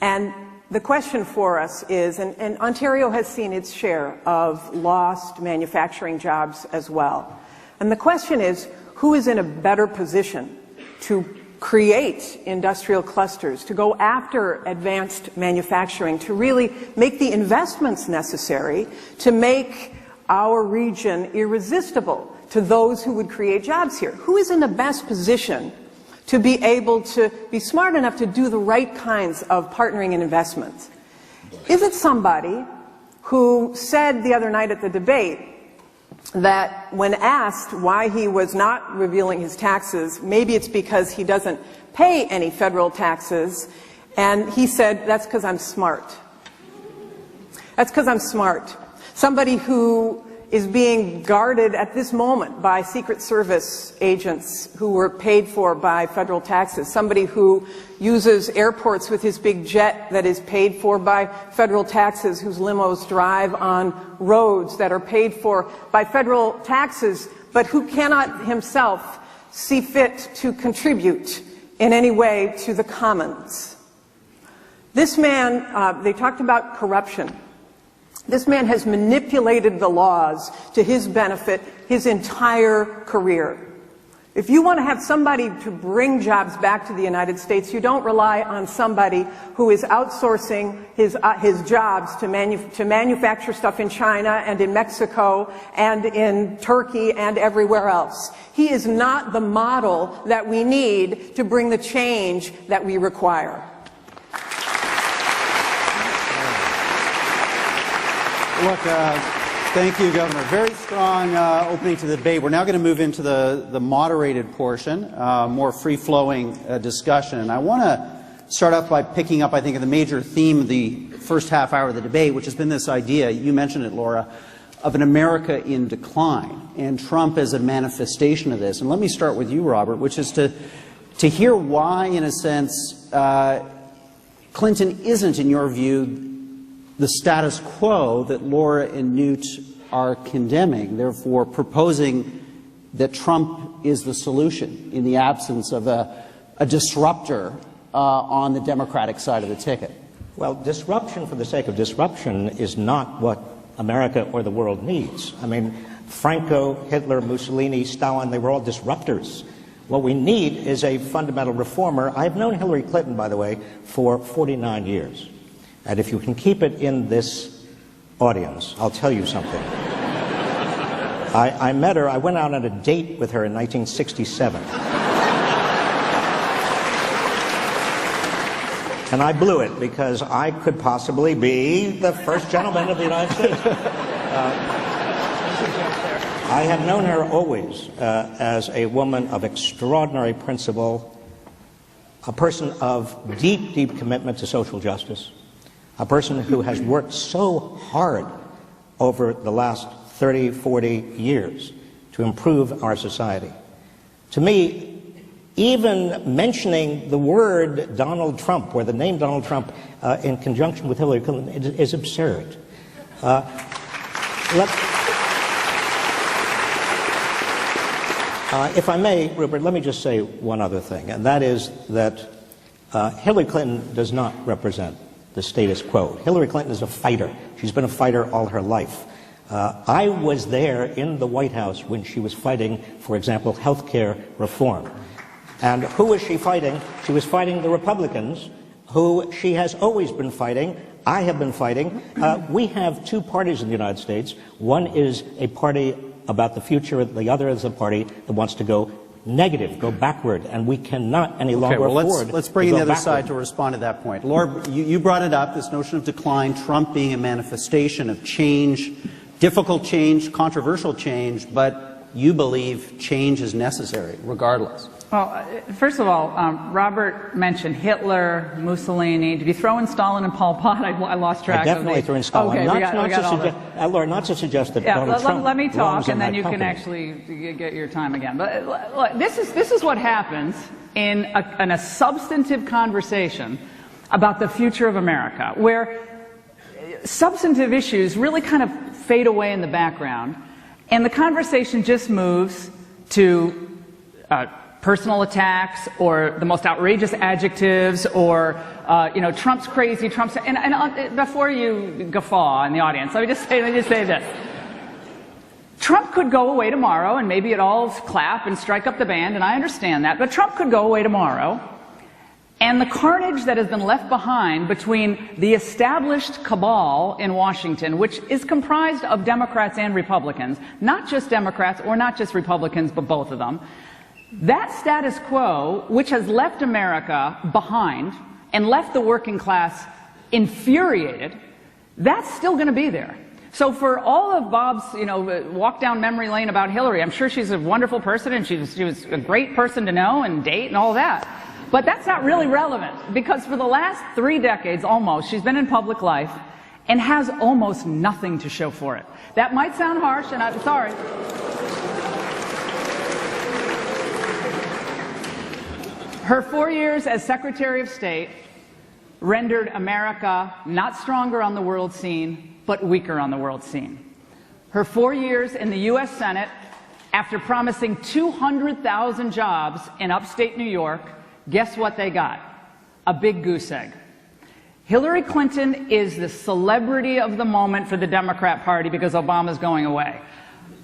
And the question for us is, and Ontario has seen its share of lost manufacturing jobs as well. And the question is, who is in a better position to create industrial clusters, to go after advanced manufacturing, to really make the investments necessary to make our region irresistible to those who would create jobs here? Who is in the best position to be able to be smart enough to do the right kinds of partnering and investments? Is it somebody who said the other night at the debate that when asked why he was not revealing his taxes, maybe it's because he doesn't pay any federal taxes, and he said, that's because I'm smart. That's because I'm smart. Somebody who is being guarded at this moment by Secret Service agents who were paid for by federal taxes. Somebody who uses airports with his big jet that is paid for by federal taxes, whose limos drive on roads that are paid for by federal taxes, but who cannot himself see fit to contribute in any way to the commons. This man, they talked about corruption. This man has manipulated the laws to his benefit his entire career. If you want to have somebody to bring jobs back to the United States, you don't rely on somebody who is outsourcing his jobs to manufacture stuff in China and in Mexico and in Turkey and everywhere else. He is not the model that we need to bring the change that we require. Look, thank you, Governor. Very strong opening to the debate. We're now going to move into the moderated portion, more free-flowing discussion. And I want to start off by picking up, I think, the major theme of the first half hour of the debate, which has been this idea, you mentioned it, Laura, of an America in decline, and Trump as a manifestation of this. And let me start with you, Robert, which is to hear why, in a sense, Clinton isn't, in your view, the status quo that Laura and Newt are condemning, therefore proposing that Trump is the solution in the absence of a disruptor on the Democratic side of the ticket. Well, disruption for the sake of disruption is not what America or the world needs. I mean, Franco, Hitler, Mussolini, Stalin, they were all disruptors. What we need is a fundamental reformer. I've known Hillary Clinton, by the way, for 49 years. And if you can keep it in this audience, I'll tell you something. I met her, I went out on a date with her in 1967. And I blew it because I could possibly be the first gentleman of the United States. I have known her always as a woman of extraordinary principle, a person of deep, deep commitment to social justice, a person who has worked so hard over the last 30, 40 years to improve our society. To me, even mentioning the word Donald Trump or the name Donald Trump in conjunction with Hillary Clinton is absurd. If I may, Rupert, let me just say one other thing, and that is that Hillary Clinton does not represent the status quo. Hillary Clinton is a fighter. She's been a fighter all her life. I was there in the White House when she was fighting, for example, health care reform. And who was she fighting? She was fighting the Republicans, who she has always been fighting. I have been fighting. We have two parties in the United States. One is a party about the future. The other is a party that wants to go negative, go backward, and we cannot any longer afford. Let's bring in the other side to respond to that point. Laura, you brought it up, this notion of decline, Trump being a manifestation of change, difficult change, controversial change, but you believe change is necessary, regardless. Well, first of all, Robert mentioned Hitler, Mussolini. Did you throw in Stalin and Pol Pot? I lost track. I definitely threw in Stalin. Okay, Laura, not to suggest that Donald Trump let me talk, and then you company. can actually get your time again. But look, this is what happens in a substantive conversation about the future of America, where substantive issues really kind of fade away in the background, and the conversation just moves to personal attacks or the most outrageous adjectives or, Trump's crazy, Trump's... And before you guffaw in the audience, let me just say this. Trump could go away tomorrow, and maybe it all clap and strike up the band, and I understand that, but Trump could go away tomorrow, and the carnage that has been left behind between the established cabal in Washington, which is comprised of Democrats and Republicans, not just Democrats or not just Republicans, but both of them, that status quo, which has left America behind and left the working class infuriated, that's still going to be there. So for all of Bob's, walk down memory lane about Hillary, I'm sure she's a wonderful person and she was a great person to know and date and all that. But that's not really relevant, because for the last 3 decades almost, she's been in public life and has almost nothing to show for it. That might sound harsh, and I'm sorry. Her 4 years as Secretary of State rendered America not stronger on the world scene, but weaker on the world scene. Her 4 years in the U.S. Senate, after promising 200,000 jobs in upstate New York, guess what they got? A big goose egg. Hillary Clinton is the celebrity of the moment for the Democrat Party because Obama's going away.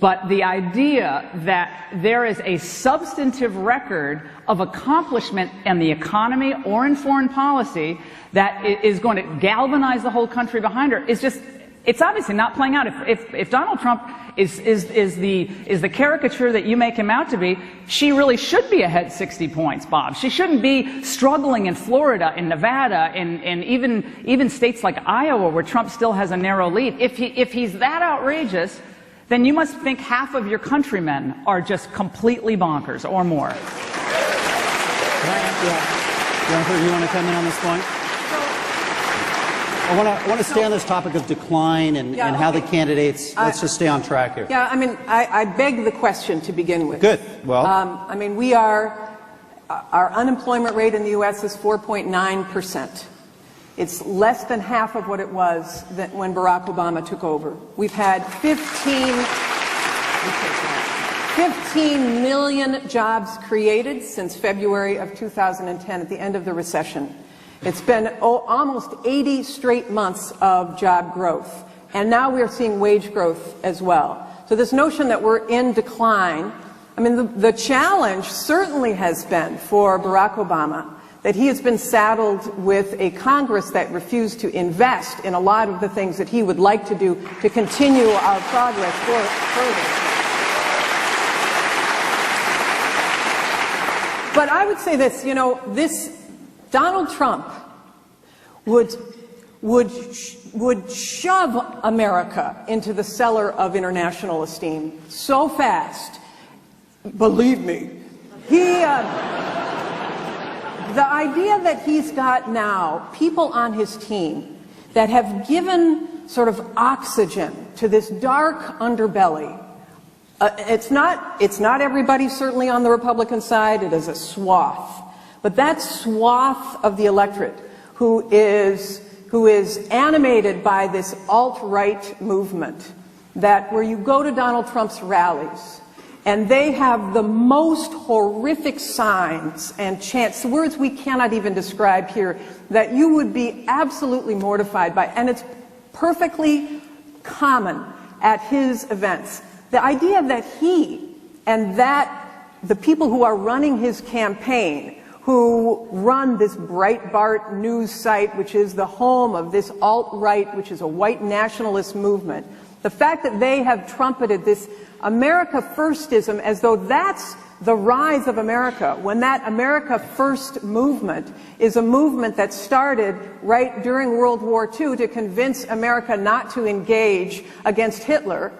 But the idea that there is a substantive record of accomplishment in the economy or in foreign policy that is going to galvanize the whole country behind her is just, it's obviously not playing out. If Donald Trump is the caricature that you make him out to be, she really should be ahead 60 points, Bob. She shouldn't be struggling in Florida, in Nevada, in even states like Iowa where Trump still has a narrow lead. If he's that outrageous, then you must think half of your countrymen are just completely bonkers or more. Jennifer, you want to come in on this point? I want to stay on this topic of decline and how the candidates, let's just stay on track here. Yeah, I beg the question to begin with. Good. Well, our unemployment rate in the U.S. is 4.9%. It's less than half of what it was when Barack Obama took over. We've had 15 million jobs created since February of 2010 at the end of the recession. It's been almost 80 straight months of job growth. And now we're seeing wage growth as well. So this notion that we're in decline, the challenge certainly has been for Barack Obama that he has been saddled with a Congress that refused to invest in a lot of the things that he would like to do to continue our progress further. But I would say this, Donald Trump would shove America into the cellar of international esteem so fast. Believe me, the idea that he's got now people on his team that have given sort of oxygen to this dark underbelly. It's not everybody, certainly on the Republican side. It is a swath. But that swath of the electorate who is animated by this alt-right movement, that where you go to Donald Trump's rallies, and they have the most horrific signs and chants, words we cannot even describe here, that you would be absolutely mortified by. And it's perfectly common at his events. The idea that he and that the people who are running his campaign, who run this Breitbart news site, which is the home of this alt-right, which is a white nationalist movement, the fact that they have trumpeted this America Firstism as though that's the rise of America, when that America First movement is a movement that started right during World War II to convince America not to engage against Hitler,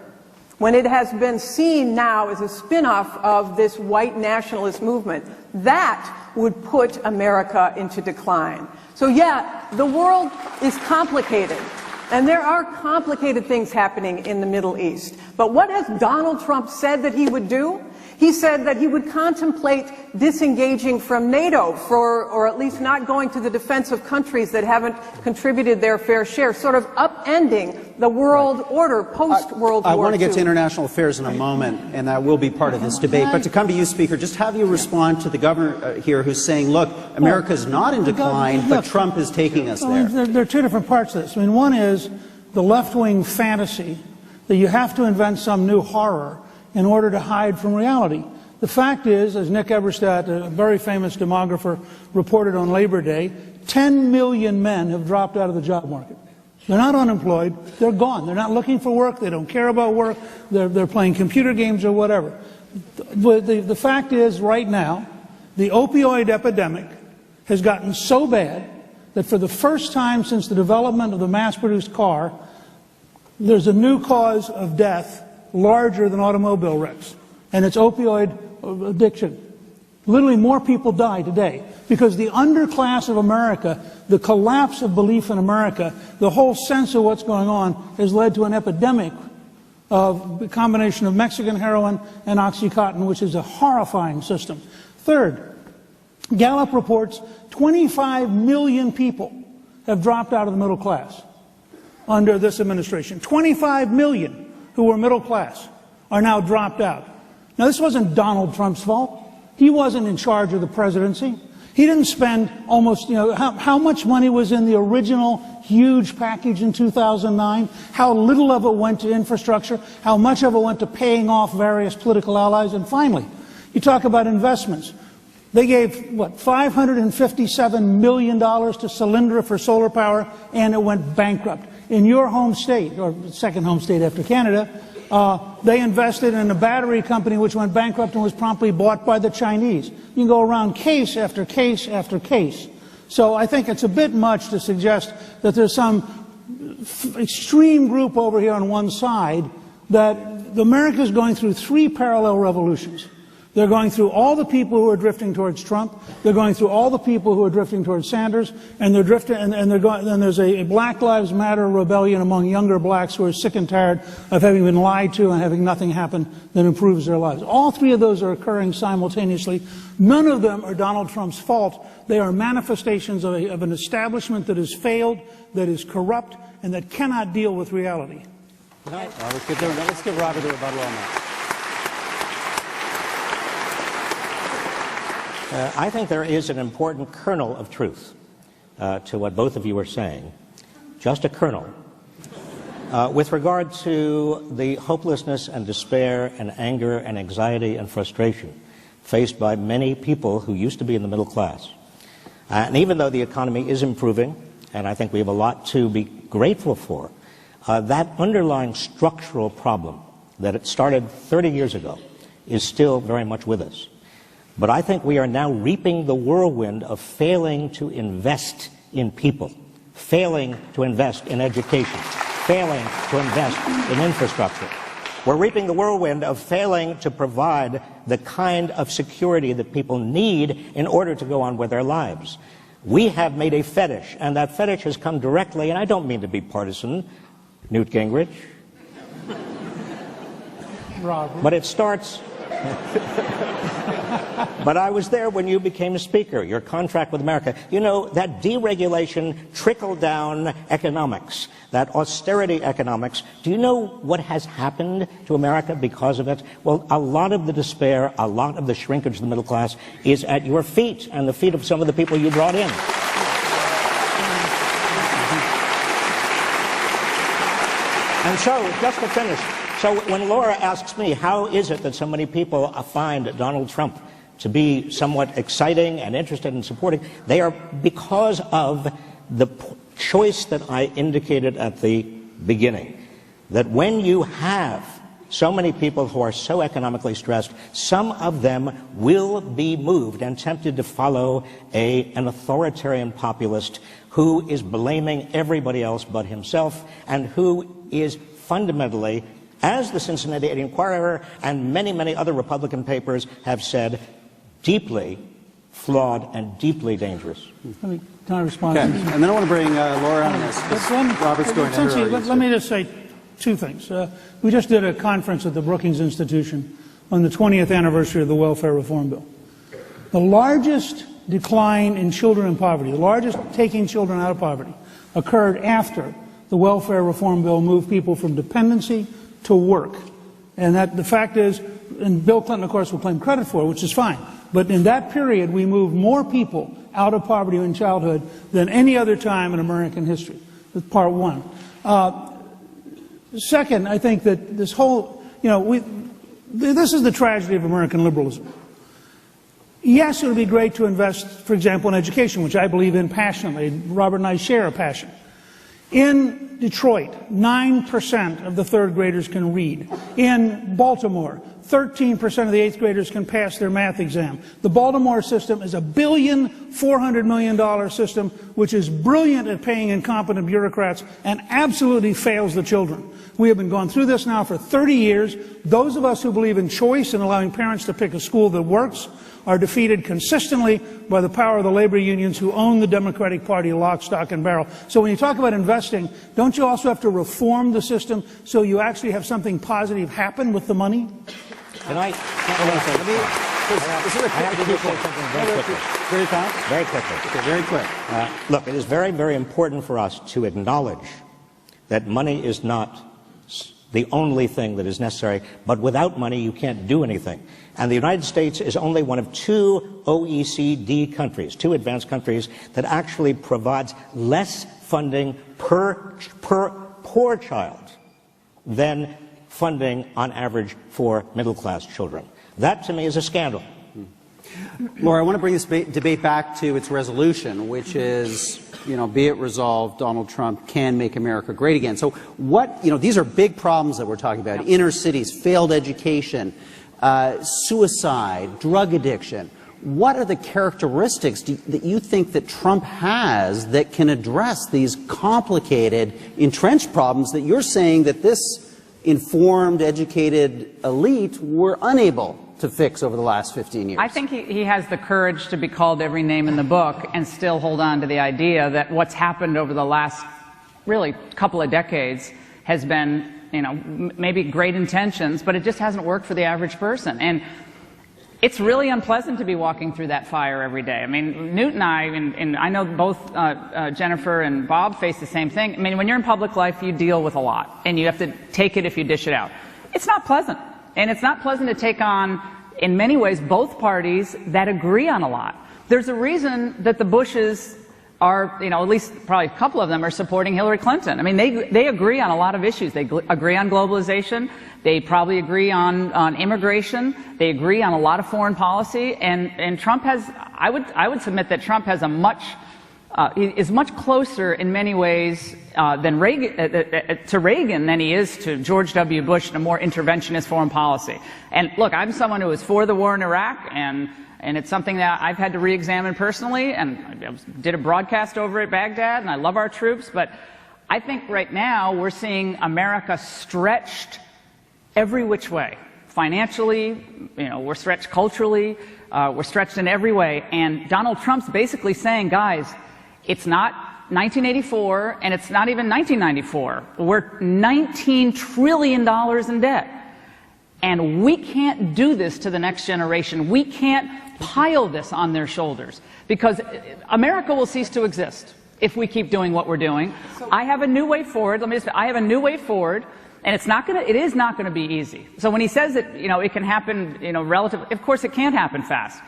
when it has been seen now as a spin-off of this white nationalist movement, that would put America into decline. So yeah, the world is complicated. And there are complicated things happening in the Middle East. But what has Donald Trump said that he would do? He said that he would contemplate disengaging from NATO, or at least not going to the defense of countries that haven't contributed their fair share, sort of upending the world order post-World War II. I want to get to international affairs in a moment, and that will be part of this debate. But to come to you, Speaker, just have you respond to the governor here who's saying, look, America is not in decline, but Trump is taking us there. There are two different parts of this. I mean, one is the left-wing fantasy that you have to invent some new horror in order to hide from reality. The fact is, as Nick Eberstadt, a very famous demographer, reported on Labor Day, 10 million men have dropped out of the job market. They're not unemployed. They're gone. They're not looking for work. They don't care about work. They're playing computer games or whatever. The fact is, right now, the opioid epidemic has gotten so bad that for the first time since the development of the mass-produced car, there's a new cause of death larger than automobile wrecks, and it's opioid addiction. Literally more people die today because the underclass of America, the collapse of belief in America, the whole sense of what's going on has led to an epidemic of a combination of Mexican heroin and Oxycontin, which is a horrifying system. Third, Gallup reports 25 million people have dropped out of the middle class under this administration. 25 million who were middle class are now dropped out. Now, this wasn't Donald Trump's fault. He wasn't in charge of the presidency. He didn't spend almost, how much money was in the original huge package in 2009? How little of it went to infrastructure? How much of it went to paying off various political allies? And finally, you talk about investments. They gave, what, $557 million to Solyndra for solar power, and it went bankrupt. In your home state, or second home state after Canada, they invested in a battery company which went bankrupt and was promptly bought by the Chinese. You can go around case after case after case. So I think it's a bit much to suggest that there's some extreme group over here on one side that America is going through three parallel revolutions. They're going through all the people who are drifting towards Trump. They're going through all the people who are drifting towards Sanders, and they're drifting. And there's a Black Lives Matter rebellion among younger blacks who are sick and tired of having been lied to and having nothing happen that improves their lives. All three of those are occurring simultaneously. None of them are Donald Trump's fault. They are manifestations of an establishment that has failed, that is corrupt, and that cannot deal with reality. Let's give Robert the rebuttal on that. I think there is an important kernel of truth to what both of you are saying, just a kernel, with regard to the hopelessness and despair and anger and anxiety and frustration faced by many people who used to be in the middle class. And even though the economy is improving, and I think we have a lot to be grateful for, that underlying structural problem that it started 30 years ago is still very much with us. But I think we are now reaping the whirlwind of failing to invest in people, failing to invest in education, failing to invest in infrastructure. We're reaping the whirlwind of failing to provide the kind of security that people need in order to go on with their lives. We have made a fetish, and that fetish has come directly, and I don't mean to be partisan, Newt Gingrich, Robert. But it starts... But I was there when you became Speaker, your contract with America. You know, that deregulation, trickle-down economics, that austerity economics, do you know what has happened to America because of it? Well, a lot of the despair, a lot of the shrinkage of the middle class is at your feet and the feet of some of the people you brought in. And so, just to finish, so when Laura asks me, how is it that so many people find Donald Trump to be somewhat exciting and interested in supporting, they are because of the choice that I indicated at the beginning, that when you have so many people who are so economically stressed, some of them will be moved and tempted to follow an authoritarian populist who is blaming everybody else but himself, and who is fundamentally, as the Cincinnati Enquirer and many, many other Republican papers have said, deeply flawed and deeply dangerous. Can I respond? Okay. And then I want to bring Laura on this. Robert's going to let me just say two things. We just did a conference at the Brookings Institution on the 20th anniversary of the Welfare Reform Bill. The largest decline in children in poverty, the largest taking children out of poverty, occurred after the Welfare Reform Bill moved people from dependency to work. And that the fact is, and Bill Clinton, of course, will claim credit for it, which is fine, but in that period, we moved more people out of poverty in childhood than any other time in American history. That's part one. Second, I think that this whole, this is the tragedy of American liberalism. Yes, it would be great to invest, for example, in education, which I believe in passionately. Robert and I share a passion. In Detroit, 9% of the third graders can read. In Baltimore, 13% of the eighth graders can pass their math exam. The Baltimore system is $1.4 billion system, which is brilliant at paying incompetent bureaucrats and absolutely fails the children. We have been going through this now for 30 years. Those of us who believe in choice and allowing parents to pick a school that works are defeated consistently by the power of the labor unions who own the Democratic Party lock, stock, and barrel. So when you talk about investing, don't you also have to reform the system so you actually have something positive happen with the money? Can I Very quickly. Okay, very quick. Look, it is very, very important for us to acknowledge that money is not the only thing that is necessary, but without money you can't do anything. And the United States is only one of 2 OECD countries, 2 advanced countries, that actually provides less funding per poor child than funding on average for middle-class children. That, to me, is a scandal. Laura, I want to bring this debate back to its resolution, which is, be it resolved, Donald Trump can make America great again. So these are big problems that we're talking about. Inner cities, failed education, suicide, drug addiction. What are the characteristics that you think that Trump has that can address these complicated, entrenched problems that you're saying that this informed, educated elite were unable to fix over the last 15 years? I think he has the courage to be called every name in the book and still hold on to the idea that what's happened over the last really couple of decades has been, maybe great intentions, but it just hasn't worked for the average person. And it's really unpleasant to be walking through that fire every day. I mean, Newt and I, and I know both Jennifer and Bob face the same thing. I mean, when you're in public life, you deal with a lot, and you have to take it if you dish it out. It's not pleasant. And it's not pleasant to take on, in many ways, both parties that agree on a lot. There's a reason that the Bushes are, at least probably a couple of them are supporting Hillary Clinton. I mean, they agree on a lot of issues. They agree on globalization. They probably agree on immigration. They agree on a lot of foreign policy. And Trump has, I would submit that Trump has is much closer in many ways than to Reagan than he is to George W. Bush and a more interventionist foreign policy. And look, I'm someone who was for the war in Iraq, and And it's something that I've had to re-examine personally, and I did a broadcast over at Baghdad, and I love our troops, but I think right now we're seeing America stretched every which way. Financially, we're stretched culturally, we're stretched in every way, and Donald Trump's basically saying, guys, it's not 1984, and it's not even 1994. We're $19 trillion in debt. And we can't do this to the next generation. We can't pile this on their shoulders, because America will cease to exist if we keep doing what we're doing. I have a new way forward. I have a new way forward, and it is not going to be easy. So when he says that, it can happen, relatively, of course it can't happen fast.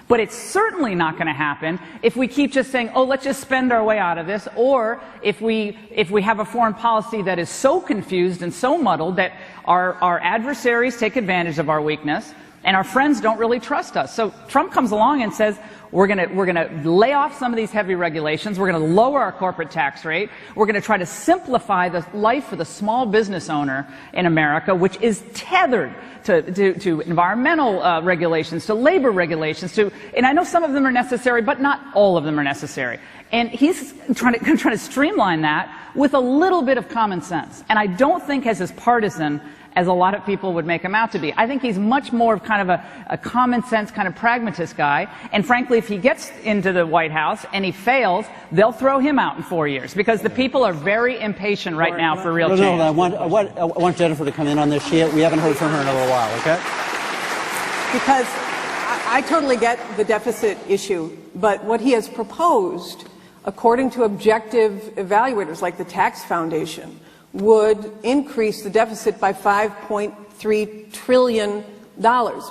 But it's certainly not going to happen if we keep just saying, oh, let's just spend our way out of this, or if we have a foreign policy that is so confused and so muddled that our adversaries take advantage of our weakness and our friends don't really trust us. So Trump comes along and says, we're going to lay off some of these heavy regulations. We're going to lower our corporate tax rate. We're going to try to simplify the life for the small business owner in America, which is tethered to environmental regulations, to labor regulations, and I know some of them are necessary, but not all of them are necessary. And he's trying to streamline that with a little bit of common sense. And I don't think as partisan as a lot of people would make him out to be. I think he's much more of kind of a common sense kind of pragmatist guy. And frankly, if he gets into the White House and he fails, they'll throw him out in 4 years, because the people are very impatient right now for real change. No, I want Jennifer to come in on this. We haven't heard from her in a little while, okay? Because I totally get the deficit issue, but what he has proposed, according to objective evaluators like the Tax Foundation, would increase the deficit by $5.3 trillion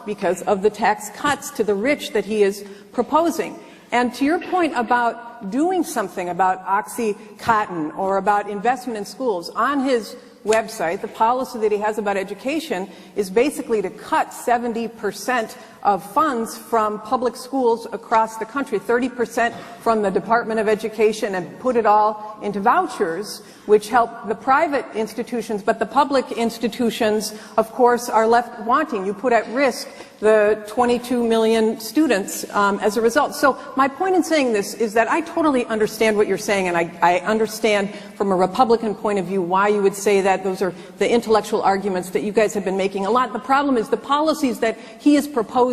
because of the tax cuts to the rich that he is proposing. And to your point about doing something about OxyContin or about investment in schools, on his website, the policy that he has about education is basically to cut 70% of funds from public schools across the country, 30% from the Department of Education, and put it all into vouchers, which help the private institutions, but the public institutions, of course, are left wanting. You put at risk the 22 million students as a result. So my point in saying this is that I totally understand what you're saying, and I understand from a Republican point of view why you would say that. Those are the intellectual arguments that you guys have been making a lot. The problem is the policies that he is proposing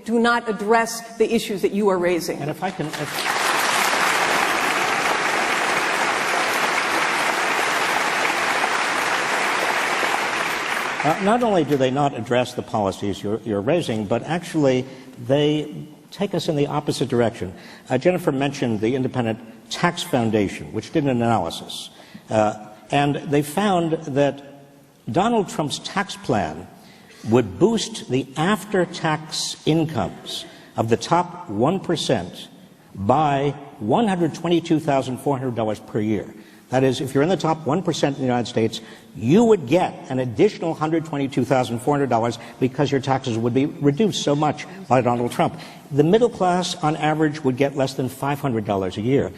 do not address the issues that you are raising. And if I can... Not only do they not address the policies you're raising, but actually they take us in the opposite direction. Jennifer mentioned the Independent Tax Foundation, which did an analysis. And they found that Donald Trump's tax plan would boost the after-tax incomes of the top 1% by $122,400 per year. That is, if you're in the top 1% in the United States, you would get an additional $122,400 because your taxes would be reduced so much by Donald Trump. The middle class, on average, would get less than $500 a year.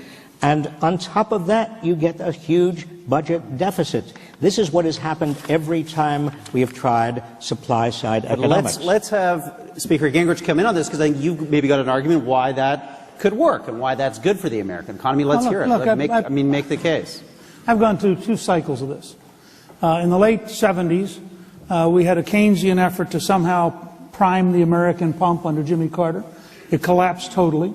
And on top of that, you get a huge budget deficit. This is what has happened every time we have tried supply-side economics. Let's have Speaker Gingrich come in on this, because I think you've maybe got an argument why that could work and why that's good for the American economy. Let's hear it. Make the case. I've gone through two cycles of this. In the late 70s, we had a Keynesian effort to somehow prime the American pump under Jimmy Carter. It collapsed totally.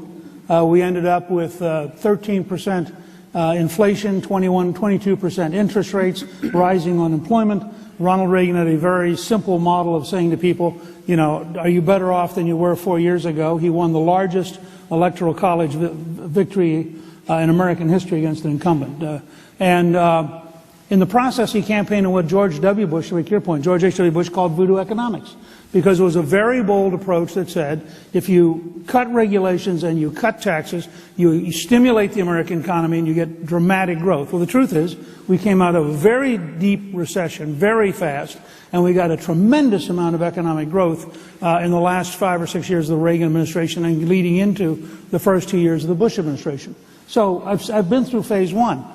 We ended up with 13% inflation, 22% interest rates, rising unemployment. Ronald Reagan had a very simple model of saying to people, are you better off than you were 4 years ago? He won the largest electoral college victory in American history against an incumbent. In the process, he campaigned on what George W. Bush, to make your point, George H.W. Bush called voodoo economics, because it was a very bold approach that said, if you cut regulations and you cut taxes, you stimulate the American economy and you get dramatic growth. Well, the truth is, we came out of a very deep recession very fast, and we got a tremendous amount of economic growth in the last 5 or 6 years of the Reagan administration and leading into the first 2 years of the Bush administration. So I've been through phase one.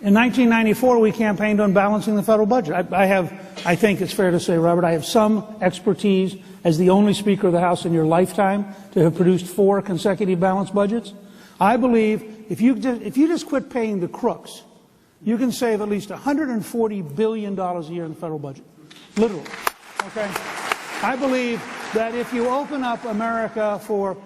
In 1994, we campaigned on balancing the federal budget. I think it's fair to say, Robert, I have some expertise as the only Speaker of the House in your lifetime to have produced 4 consecutive balanced budgets. I believe if you just quit paying the crooks, you can save at least $140 billion a year in the federal budget. Literally. Okay? I believe that if you open up America for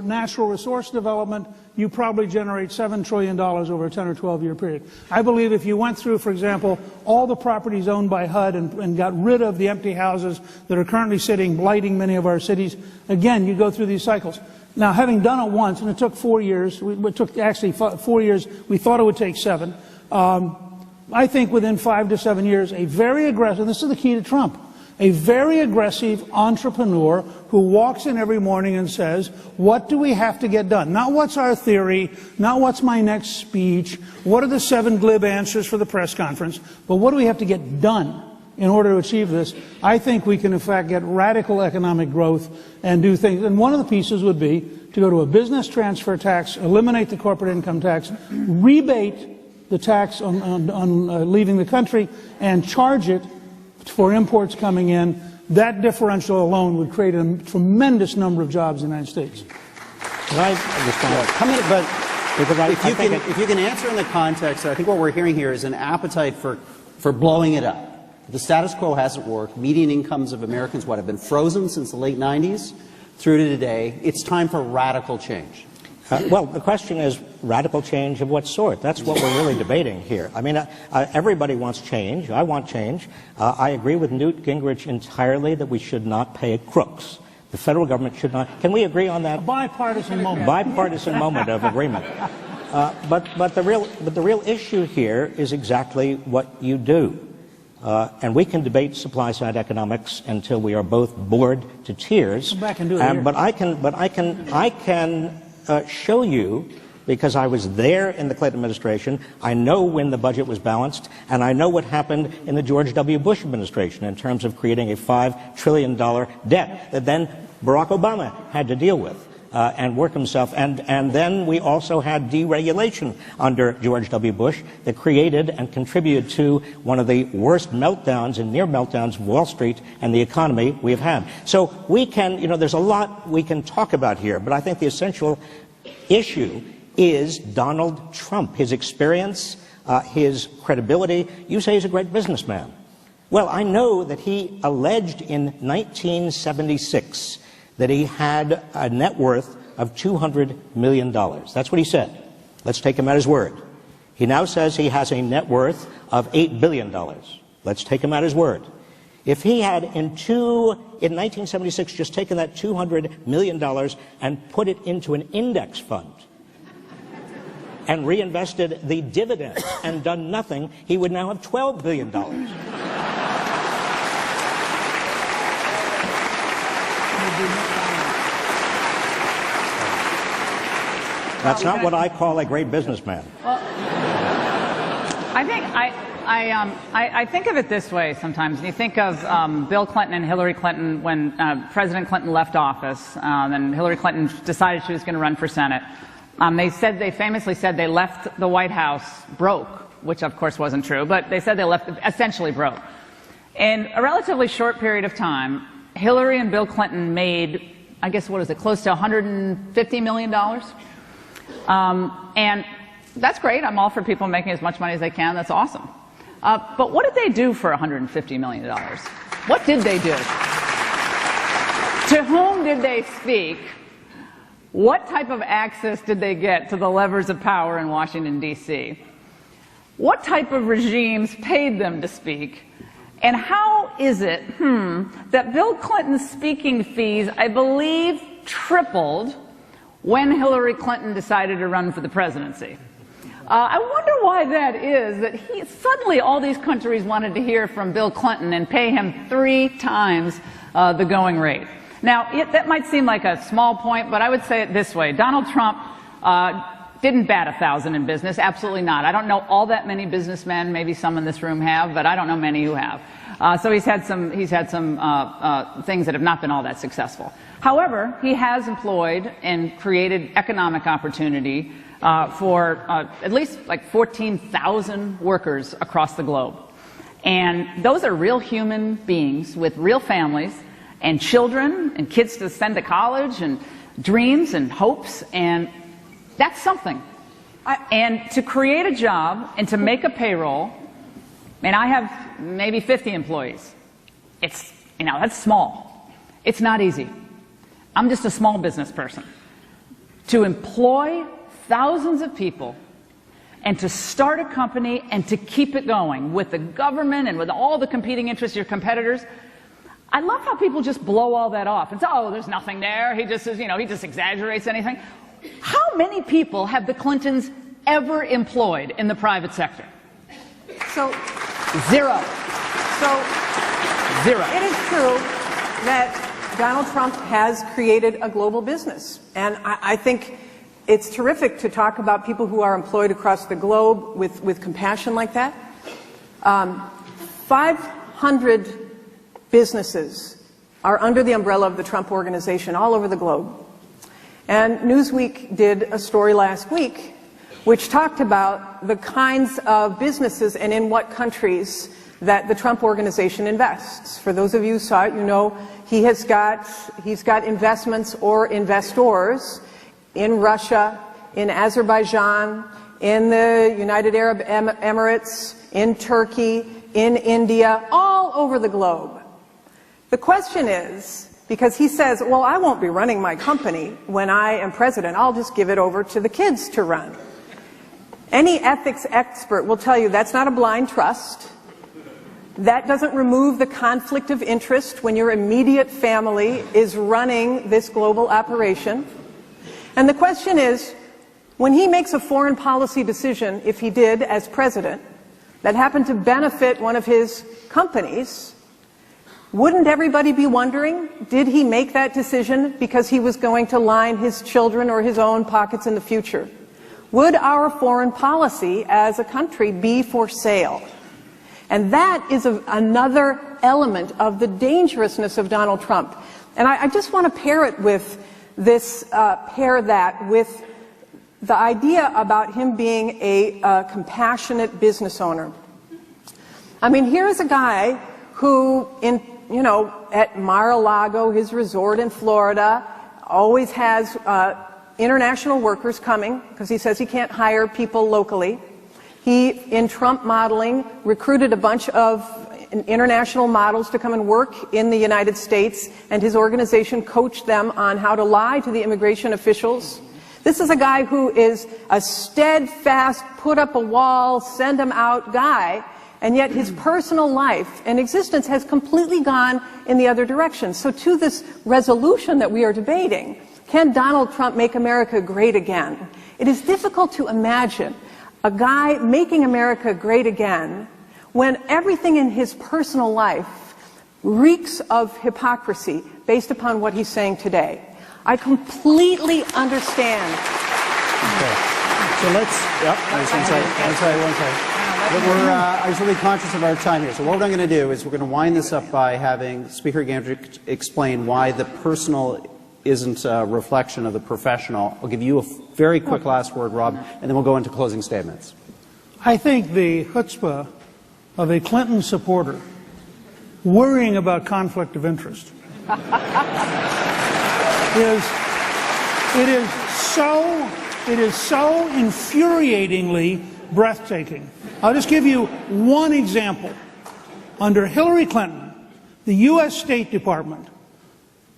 natural resource development, you probably generate $7 trillion over a 10 or 12-year period. I believe if you went through, for example, all the properties owned by HUD and got rid of the empty houses that are currently sitting, blighting many of our cities, again, you go through these cycles. Now, having done it once, and it took 4 years, it took actually 4 years, we thought it would take 7. I think within 5 to 7 years, a very aggressive, this is the key to Trump, a very aggressive entrepreneur who walks in every morning and says, what do we have to get done? Not what's our theory, not what's my next speech, what are the 7 glib answers for the press conference, but what do we have to get done in order to achieve this? I think we can, in fact, get radical economic growth and do things. And one of the pieces would be to go to a business transfer tax, eliminate the corporate income tax, rebate the tax on leaving the country, and charge it for imports coming in. That differential alone would create a tremendous number of jobs in the United States. Can I respond? If you can answer in the context, I think what we're hearing here is an appetite for blowing it up. The status quo hasn't worked. Median incomes of Americans, have been frozen since the late 90s through to today. It's time for radical change. Well, the question is radical change of what sort? That's what we're really debating here. I mean, everybody wants change. I want change. I agree with Newt Gingrich entirely that we should not pay crooks. The federal government should not. Can we agree on that? A bipartisan moment. Bipartisan moment of agreement. But the real issue here is exactly what you do. And we can debate supply-side economics until we are both bored to tears. Come back and do it but I can show you, because I was there in the Clinton administration, I know when the budget was balanced, and I know what happened in the George W. Bush administration in terms of creating a $5 trillion debt that then Barack Obama had to deal with. And work himself. And then we also had deregulation under George W. Bush that created and contributed to one of the worst meltdowns and near meltdowns of Wall Street and the economy we have had. So we can, there's a lot we can talk about here, but I think the essential issue is Donald Trump, his experience, his credibility. You say he's a great businessman. Well, I know that he alleged in 1976 that he had a net worth of $200 million. That's what he said. Let's take him at his word. He now says he has a net worth of $8 billion. Let's take him at his word. If he had in 1976 just taken that $200 million and put it into an index fund and reinvested the dividends and done nothing, he would now have $12 billion. That's not what I call a great businessman. Well, I think of it this way sometimes. You think of Bill Clinton and Hillary Clinton when President Clinton left office, and Hillary Clinton decided she was going to run for Senate. They famously said they left the White House broke, which of course wasn't true, but they said they left essentially broke. In a relatively short period of time, Hillary and Bill Clinton made, I guess, close to $150 million? And that's great. I'm all for people making as much money as they can. That's awesome. But what did they do for $150 million? What did they do? To whom did they speak? What type of access did they get to the levers of power in Washington, D.C.? What type of regimes paid them to speak? And how is it, that Bill Clinton's speaking fees, I believe, tripled when Hillary Clinton decided to run for the presidency? I wonder why that is, that suddenly all these countries wanted to hear from Bill Clinton and pay him 3 times the going rate. Now, that might seem like a small point, but I would say it this way. Donald Trump didn't bat 1,000 in business. Absolutely not. I don't know all that many businessmen. Maybe some in this room have, but I don't know many who have. So he's had some things that have not been all that successful. However, he has employed and created economic opportunity for at least like 14,000 workers across the globe. And those are real human beings with real families and children and kids to send to college and dreams and hopes, and that's something. And to create a job and to make a payroll, and I have maybe 50 employees. It's, that's small. It's not easy. I'm just a small business person. To employ thousands of people and to start a company and to keep it going with the government and with all the competing interests, your competitors. I love how people just blow all that off and say, oh, there's nothing there. He just says, he just exaggerates anything. How many people have the Clintons ever employed in the private sector? So, zero. So, zero. It is true that Donald Trump has created a global business. And I think it's terrific to talk about people who are employed across the globe with compassion like that. 500 businesses are under the umbrella of the Trump Organization all over the globe. And Newsweek did a story last week which talked about the kinds of businesses and in what countries that the Trump Organization invests. For those of you who saw it, you know he's got investments or investors in Russia, in Azerbaijan, in the United Arab Emirates, in Turkey, in India, all over the globe. The question is, because he says, well, I won't be running my company when I am president, I'll just give it over to the kids to run. Any ethics expert will tell you that's not a blind trust. That doesn't remove the conflict of interest when your immediate family is running this global operation. And the question is, when he makes a foreign policy decision, if he did as president, that happened to benefit one of his companies, wouldn't everybody be wondering, did he make that decision because he was going to line his children or his own pockets in the future? Would our foreign policy as a country be for sale? And that is another element of the dangerousness of Donald Trump. And I just want to pair it with pair that with the idea about him being a compassionate business owner. I mean, here's a guy who, at Mar-a-Lago, his resort in Florida, always has international workers coming because he says he can't hire people locally. He, in Trump modeling, recruited a bunch of international models to come and work in the United States, and his organization coached them on how to lie to the immigration officials. This is a guy who is a steadfast, put up a wall, send them out guy, and yet his personal life and existence has completely gone in the other direction. So to this resolution that we are debating, can Donald Trump make America great again? It is difficult to imagine a guy making America great again when everything in his personal life reeks of hypocrisy based upon what he's saying today. I completely understand. Okay. So let's, I'm really conscious of our time here. So what I'm going to do is we're going to wind this up by having Speaker Gingrich explain why the personal isn't a reflection of the professional. I'll give you a very quick last word, Rob, and then we'll go into closing statements. I think the chutzpah of a Clinton supporter worrying about conflict of interest it is so infuriatingly breathtaking. I'll just give you one example. Under Hillary Clinton, the U.S. State Department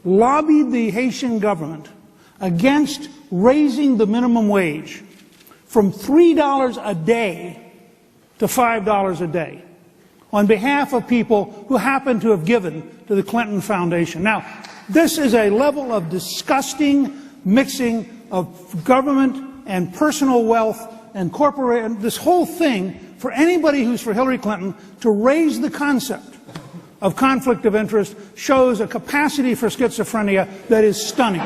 lobbied the Haitian government against raising the minimum wage from $3 a day to $5 a day on behalf of people who happen to have given to the Clinton Foundation. Now, this is a level of disgusting mixing of government and personal wealth and corporate, this whole thing, for anybody who's for Hillary Clinton to raise the concept of conflict of interest shows a capacity for schizophrenia that is stunning.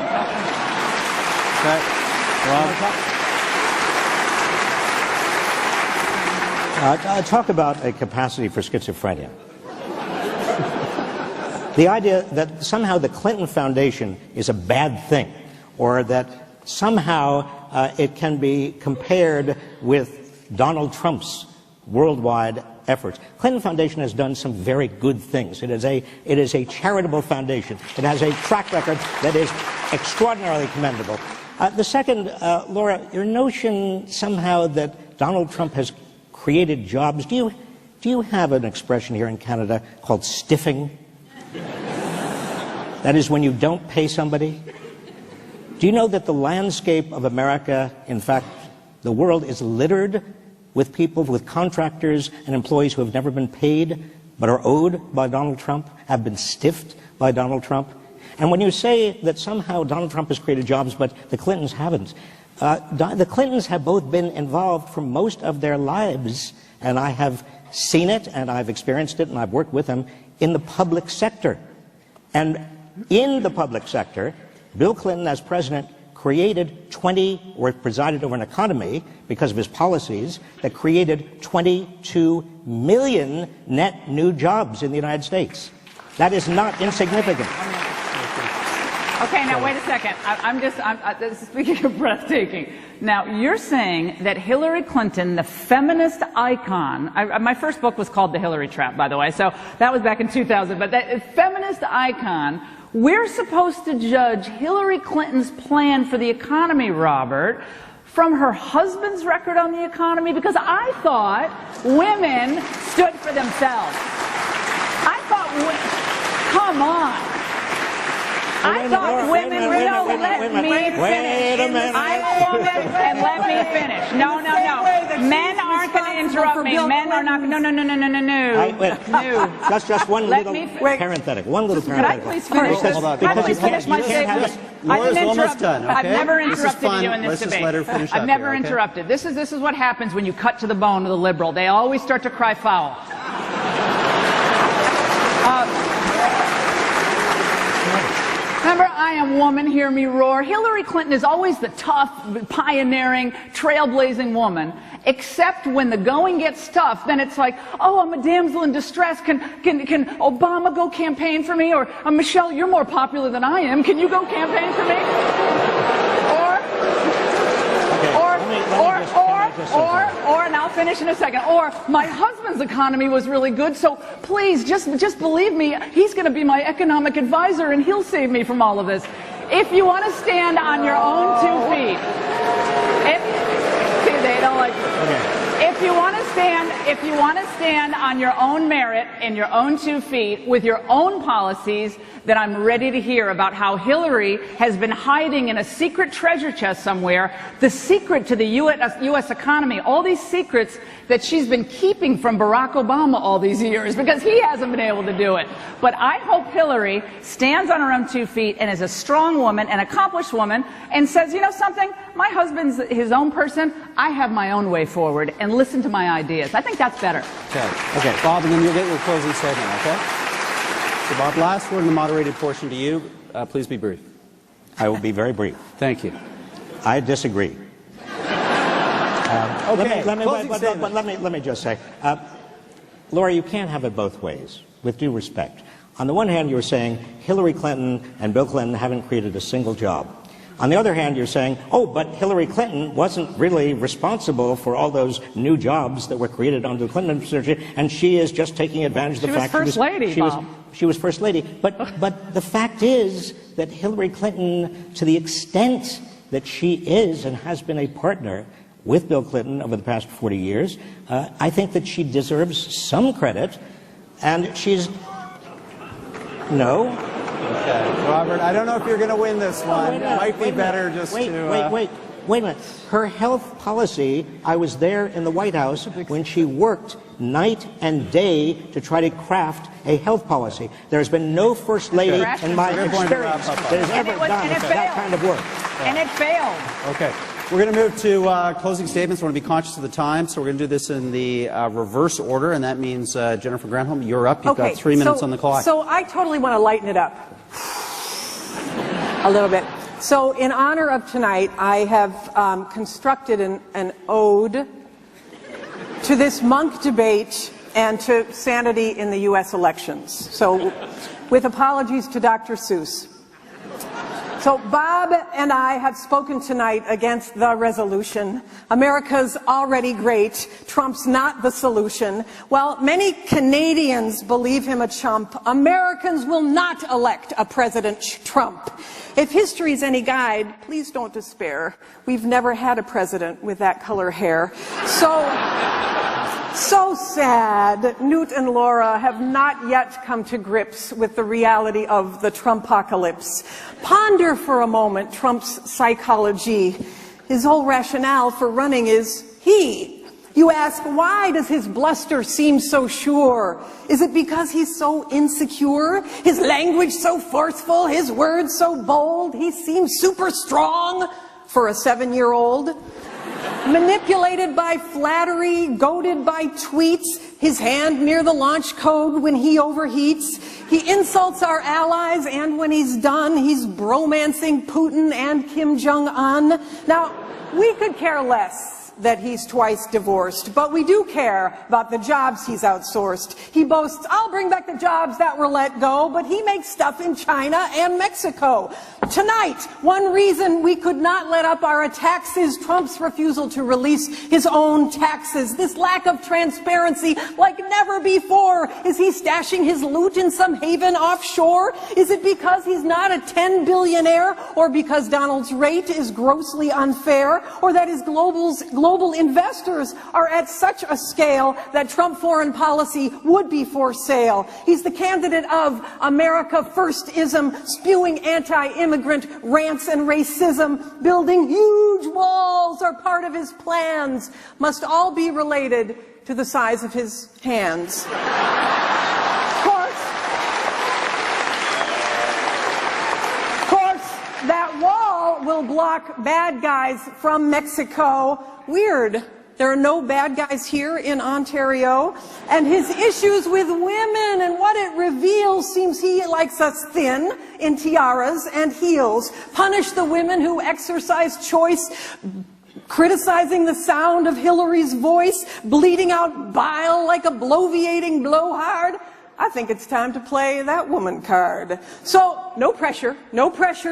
Talk about a capacity for schizophrenia. The idea that somehow the Clinton Foundation is a bad thing, or that somehow it can be compared with Donald Trump's worldwide efforts. Clinton Foundation has done some very good things. It is a charitable foundation. It has a track record that is extraordinarily commendable. The second, Laura, your notion somehow that Donald Trump has created jobs, do you have an expression here in Canada called stiffing? That is when you don't pay somebody? Do you know that the landscape of America, in fact, the world is littered with people, with contractors and employees who have never been paid but are owed by Donald Trump, have been stiffed by Donald Trump? And when you say that somehow Donald Trump has created jobs but the Clintons haven't, the Clintons have both been involved for most of their lives, and I have seen it and I've experienced it and I've worked with them in the public sector. And in the public sector, Bill Clinton, as president, created presided over an economy because of his policies that created 22 million net new jobs in the United States. That is not insignificant. Okay, now wait a second. Speaking of breathtaking. Now, you're saying that Hillary Clinton, the feminist icon, my first book was called The Hillary Trap, by the way, so that was back in 2000, but that feminist icon, we're supposed to judge Hillary Clinton's plan for the economy, Robert, from her husband's record on the economy? Because I thought women stood for themselves. I thought, come on. I thought women, let me finish. I'm a woman, and let me finish. No. Men aren't going to interrupt me. Men are not. No. Just one little parenthetic. One little parenthetic. Can I please finish? Can I please finish my statement? I've never interrupted you in this debate. I've never interrupted. This is what happens when you cut to the bone with a liberal. They always start to cry foul. Remember, I am woman, hear me roar. Hillary Clinton is always the tough, pioneering, trailblazing woman, except when the going gets tough, then it's like, oh, I'm a damsel in distress. Can Obama go campaign for me? Or, Michelle, you're more popular than I am. Can you go campaign for me? Or, and I'll finish in a second, or my husband's economy was really good, so please, just believe me, he's going to be my economic advisor and he'll save me from all of this. If you want to stand on your own 2 feet, they don't like it. If you want to stand on your own merit in your own 2 feet with your own policies, then I'm ready to hear about how Hillary has been hiding in a secret treasure chest somewhere the secret to the U.S. economy, all these secrets that she's been keeping from Barack Obama all these years because he hasn't been able to do it. But I hope Hillary stands on her own 2 feet and is a strong woman, an accomplished woman, and says, you know something, my husband's his own person, I have my own way forward, and listen to my ideas. I think that's better. Okay, Bob, and then you'll get your closing statement, okay? So, Bob, last word in the moderated portion to you. Please be brief. I will be very brief. Thank you. I disagree. Let me just say, Laura, you can't have it both ways, with due respect. On the one hand, you're saying Hillary Clinton and Bill Clinton haven't created a single job. On the other hand, you're saying, oh, but Hillary Clinton wasn't really responsible for all those new jobs that were created under the Clinton administration, and she is just taking advantage of the fact she was First Lady. But the fact is that Hillary Clinton, to the extent that she is and has been a partner with Bill Clinton over the past 40 years, I think that she deserves some credit, and she's... No? Okay, Robert, I don't know if you're going to win this one. It might be better just to... Wait a minute. Her health policy, I was there in the White House when she worked night and day to try to craft a health policy. There's been no First Lady in my experience that has ever done that kind of work. And it failed. Okay. We're going to move to closing statements. We want to be conscious of the time, so we're going to do this in the reverse order, and that means, Jennifer Granholm, you're up. You've got 3 minutes on the clock. So I totally want to lighten it up a little bit. So in honor of tonight, I have constructed an ode to this Munk Debate and to sanity in the U.S. elections. So, with apologies to Dr. Seuss. So Bob and I have spoken tonight against the resolution. America's already great. Trump's not the solution. While many Canadians believe him a chump, Americans will not elect a President Trump. If history's any guide, please don't despair. We've never had a president with that color hair. So sad. Newt and Laura have not yet come to grips with the reality of the Trumpocalypse. Ponder for a moment Trump's psychology. His whole rationale for running is he. You ask, why does his bluster seem so sure? Is it because he's so insecure? His language so forceful? His words so bold? He seems super strong for a 7-year-old? Manipulated by flattery, goaded by tweets, his hand near the launch code when he overheats. He insults our allies, and when he's done, he's bromancing Putin and Kim Jong-un. Now, we could care less that he's twice divorced, but we do care about the jobs he's outsourced. He boasts, I'll bring back the jobs that were let go, but he makes stuff in China and Mexico. Tonight, one reason we could not let up our attacks is Trump's refusal to release his own taxes. This lack of transparency like never before. Is he stashing his loot in some haven offshore? Is it because he's not a 10 billionaire, or because Donald's rate is grossly unfair, or that his global investors are at such a scale that Trump foreign policy would be for sale? He's the candidate of America Firstism, spewing anti-immigrant rants and racism, building huge walls are part of his plans, must all be related to the size of his hands. Of course, that wall will block bad guys from Mexico. Weird. There are no bad guys here in Ontario. And his issues with women and what it reveals seems he likes us thin in tiaras and heels. Punish the women who exercise choice, criticizing the sound of Hillary's voice, bleeding out bile like a bloviating blowhard. I think it's time to play that woman card. So, no pressure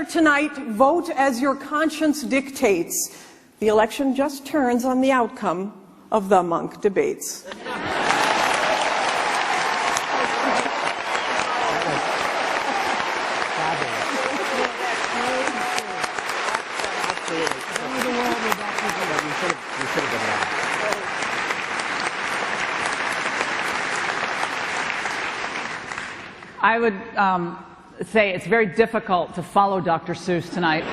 tonight. Vote as your conscience dictates. The election just turns on the outcome of the Munk debates. I would say it's very difficult to follow Dr. Seuss tonight.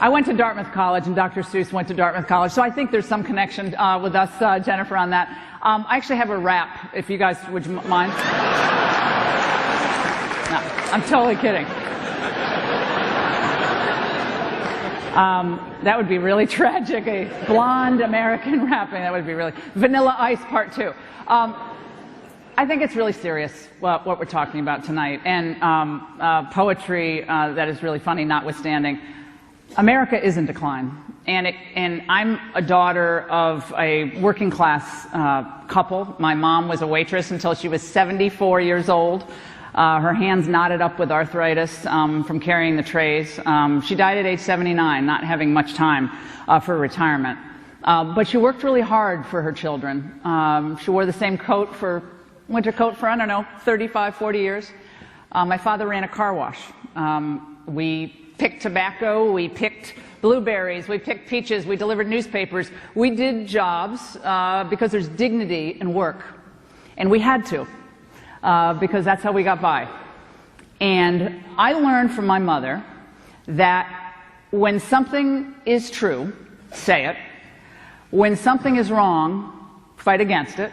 I went to Dartmouth College, and Dr. Seuss went to Dartmouth College, so I think there's some connection with us, Jennifer, on that. I actually have a rap, if you guys would mind. No, I'm totally kidding. That would be really tragic, a blonde American rapping. That would be really... Vanilla Ice Part 2. I think it's really serious, what we're talking about tonight, and poetry that is really funny notwithstanding. America is in decline, and I'm a daughter of a working class couple. My mom was a waitress until she was 74 years old. Her hands knotted up with arthritis from carrying the trays. She died at age 79, not having much time for retirement. But she worked really hard for her children. She wore the same winter coat for, I don't know, 35, 40 years. My father ran a car wash. We picked tobacco, we picked blueberries, we picked peaches, we delivered newspapers. We did jobs because there's dignity in work. And we had to, because that's how we got by. And I learned from my mother that when something is true, say it. When something is wrong, fight against it.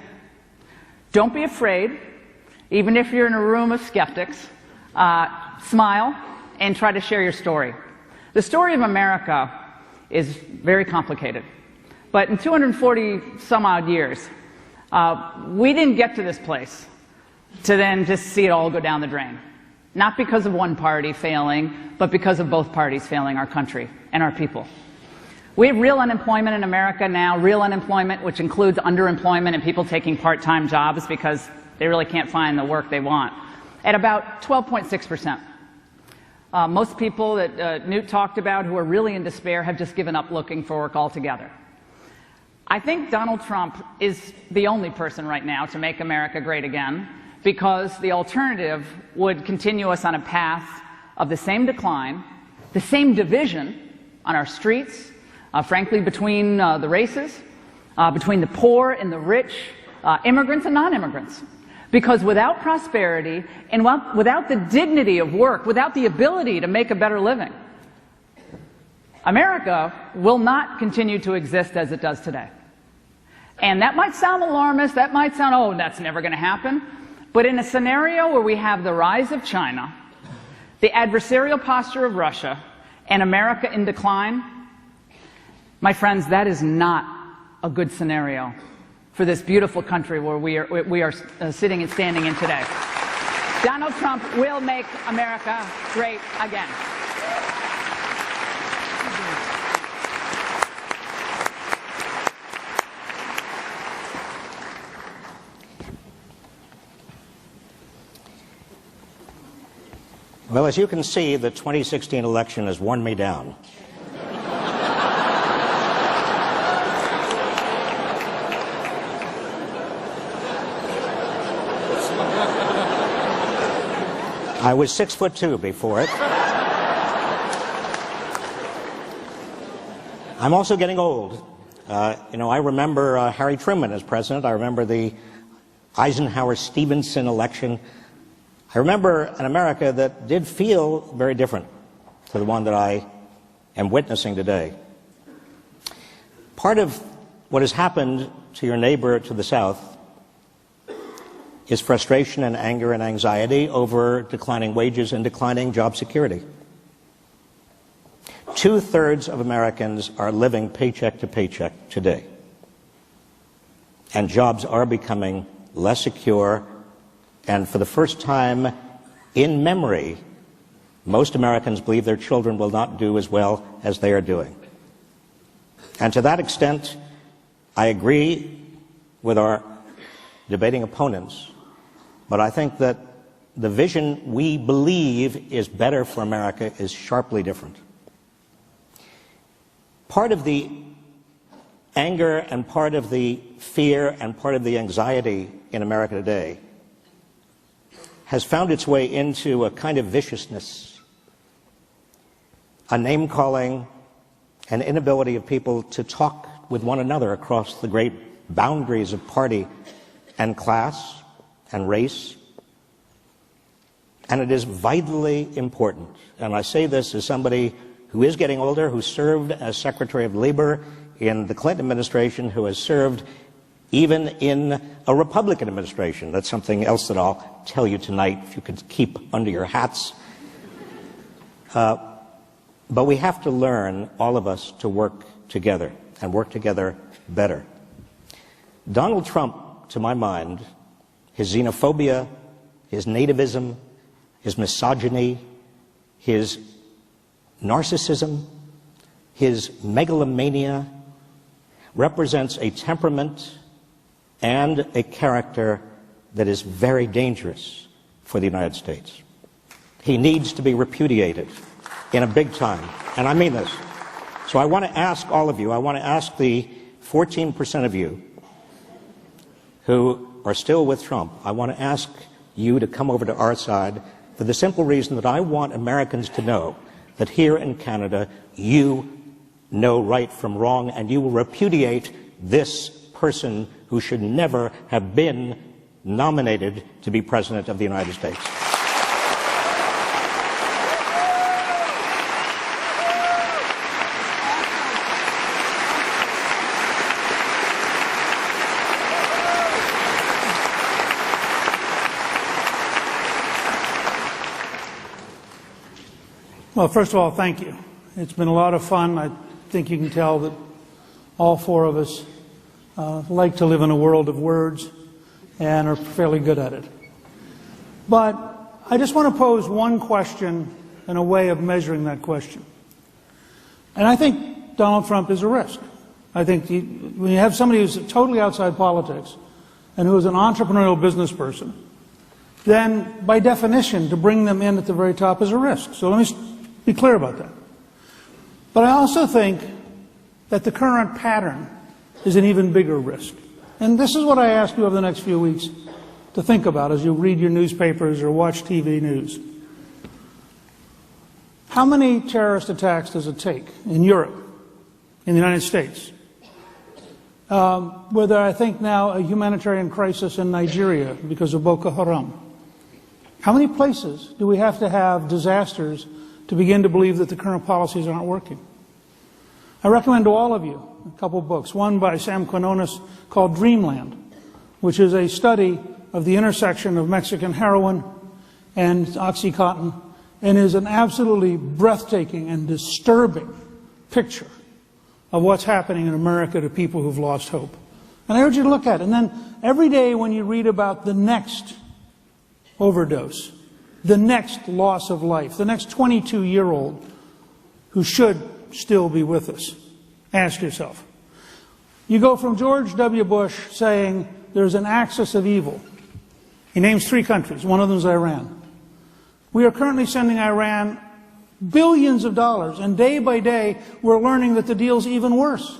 Don't be afraid, even if you're in a room of skeptics. Smile and try to share your story. The story of America is very complicated. But in 240 some odd years, we didn't get to this place to then just see it all go down the drain. Not because of one party failing, but because of both parties failing our country and our people. We have real unemployment in America now, real unemployment, which includes underemployment and people taking part-time jobs because they really can't find the work they want, at about 12.6%. Most people that Newt talked about who are really in despair have just given up looking for work altogether. I think Donald Trump is the only person right now to make America great again, because the alternative would continue us on a path of the same decline, the same division on our streets, frankly, between the races, between the poor and the rich, immigrants and non-immigrants. Because without prosperity and without the dignity of work, without the ability to make a better living, America will not continue to exist as it does today. And that might sound alarmist, that might sound, oh, that's never going to happen. But in a scenario where we have the rise of China, the adversarial posture of Russia, and America in decline, my friends, that is not a good scenario for this beautiful country where we are sitting and standing in today. Donald Trump will make America great again. Well, as you can see, the 2016 election has worn me down. I was 6'2" before it. I'm also getting old. I remember Harry Truman as president. I remember the Eisenhower-Stevenson election. I remember an America that did feel very different to the one that I am witnessing today. Part of what has happened to your neighbor to the south is frustration and anger and anxiety over declining wages and declining job security. 2/3 of Americans are living paycheck to paycheck today. And jobs are becoming less secure, and for the first time in memory, most Americans believe their children will not do as well as they are doing. And to that extent, I agree with our debating opponents, but I think that the vision we believe is better for America is sharply different. Part of the anger and part of the fear and part of the anxiety in America today has found its way into a kind of viciousness, a name-calling, an inability of people to talk with one another across the great boundaries of party and class and race. And it is vitally important, and I say this as somebody who is getting older, who served as Secretary of Labor in the Clinton administration, who has served even in a Republican administration. That's something else that I'll tell you tonight, if you could keep under your hats. But we have to learn, all of us, to work together, and work together better. Donald Trump, to my mind, his xenophobia, his nativism, his misogyny, his narcissism, his megalomania, represents a temperament and a character that is very dangerous for the United States. He needs to be repudiated in a big time, and I mean this. So I want to ask all of you, I want to ask the 14% of you who are still with Trump, I want to ask you to come over to our side for the simple reason that I want Americans to know that here in Canada, you know right from wrong, and you will repudiate this person who should never have been nominated to be President of the United States. Well, first of all, thank you. It's been a lot of fun. I think you can tell that all four of us like to live in a world of words and are fairly good at it. But I just want to pose one question and a way of measuring that question. And I think Donald Trump is a risk. I think when you have somebody who's totally outside politics and who is an entrepreneurial business person, then by definition, to bring them in at the very top is a risk. So let me be clear about that. But I also think that the current pattern is an even bigger risk. And this is what I ask you over the next few weeks to think about as you read your newspapers or watch TV news. How many terrorist attacks does it take in Europe, in the United States? Where there, I think now, a humanitarian crisis in Nigeria because of Boko Haram. How many places do we have to have disasters to begin to believe that the current policies aren't working? I recommend to all of you a couple of books. One by Sam Quinones called Dreamland, which is a study of the intersection of Mexican heroin and OxyContin, and is an absolutely breathtaking and disturbing picture of what's happening in America to people who've lost hope. And I urge you to look at it. And then every day when you read about the next overdose, the next loss of life, the next 22-year-old who should still be with us, ask yourself. You go from George W. Bush saying there's an axis of evil. He names 3 countries. One of them is Iran. We are currently sending Iran billions of dollars, and day by day we're learning that the deal's even worse.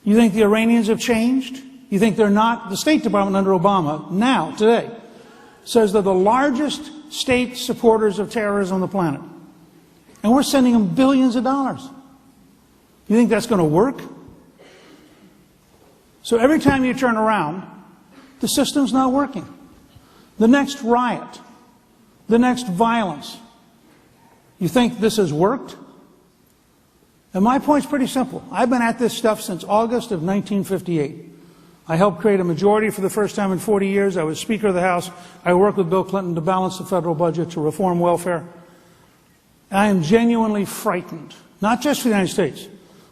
You think the Iranians have changed? You think they're not? The State Department under Obama, now, today, says they're the largest state supporters of terrorism on the planet. And we're sending them billions of dollars. You think that's going to work? So every time you turn around, the system's not working. The next riot, the next violence, you think this has worked? And my point's pretty simple. I've been at this stuff since August of 1958. I helped create a majority for the first time in 40 years. I was Speaker of the House. I worked with Bill Clinton to balance the federal budget, to reform welfare. I am genuinely frightened, not just for the United States,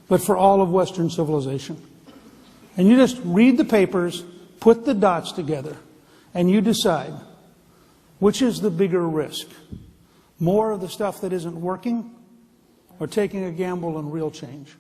but for all of Western civilization. And you just read the papers, put the dots together, and you decide which is the bigger risk. More of the stuff that isn't working, or taking a gamble on real change?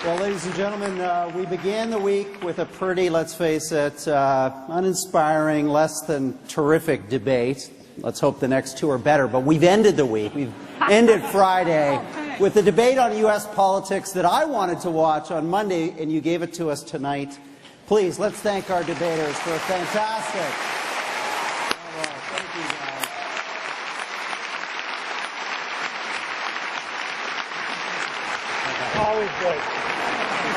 Well, ladies and gentlemen, we began the week with a pretty, let's face it, uninspiring, less than terrific debate. Let's hope the next 2 are better. But we've ended the week. We've ended Friday with a debate on U.S. politics that I wanted to watch on Monday, and you gave it to us tonight. Please, let's thank our debaters for a fantastic. Oh, well, thank you, guys. Always great.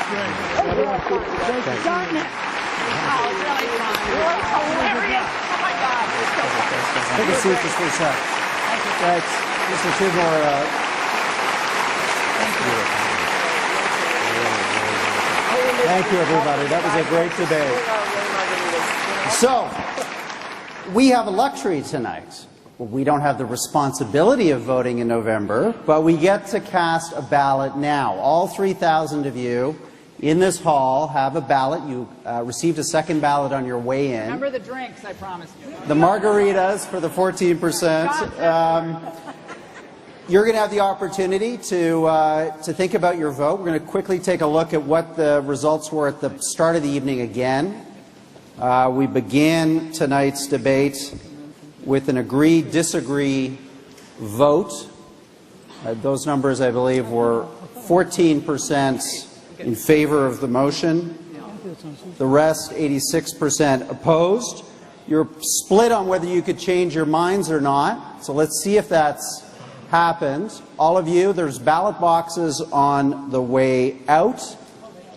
Done it. Oh, really fun. You're hilarious. Oh, my God. You're so funny. Take a seat just for a sec. Thanks. Mr. Tidmore. Thank you, everybody. That was a great debate. So, we have a luxury tonight. We don't have the responsibility of voting in November, but we get to cast a ballot now. All 3,000 of you in this hall have a ballot. You received a second ballot on your way in. Remember the drinks, I promised you. The margaritas for the 14%. You're going to have the opportunity to think about your vote. We're going to quickly take a look at what the results were at the start of the evening again. We began tonight's debate with an agree-disagree vote. Those numbers, I believe, were 14% in favor of the motion. The rest, 86% opposed. You're split on whether you could change your minds or not. So let's see if that's happened. All of you, there's ballot boxes on the way out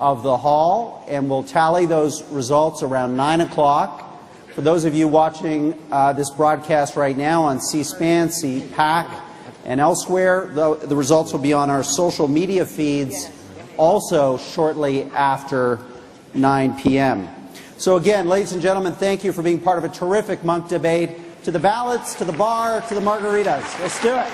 of the hall, and we'll tally those results around 9 o'clock. For those of you watching this broadcast right now on C-SPAN, CPAC, and elsewhere, the results will be on our social media feeds also shortly after 9 p.m. So again, ladies and gentlemen, thank you for being part of a terrific Munk debate. To the ballots, to the bar, to the margaritas. Let's do it.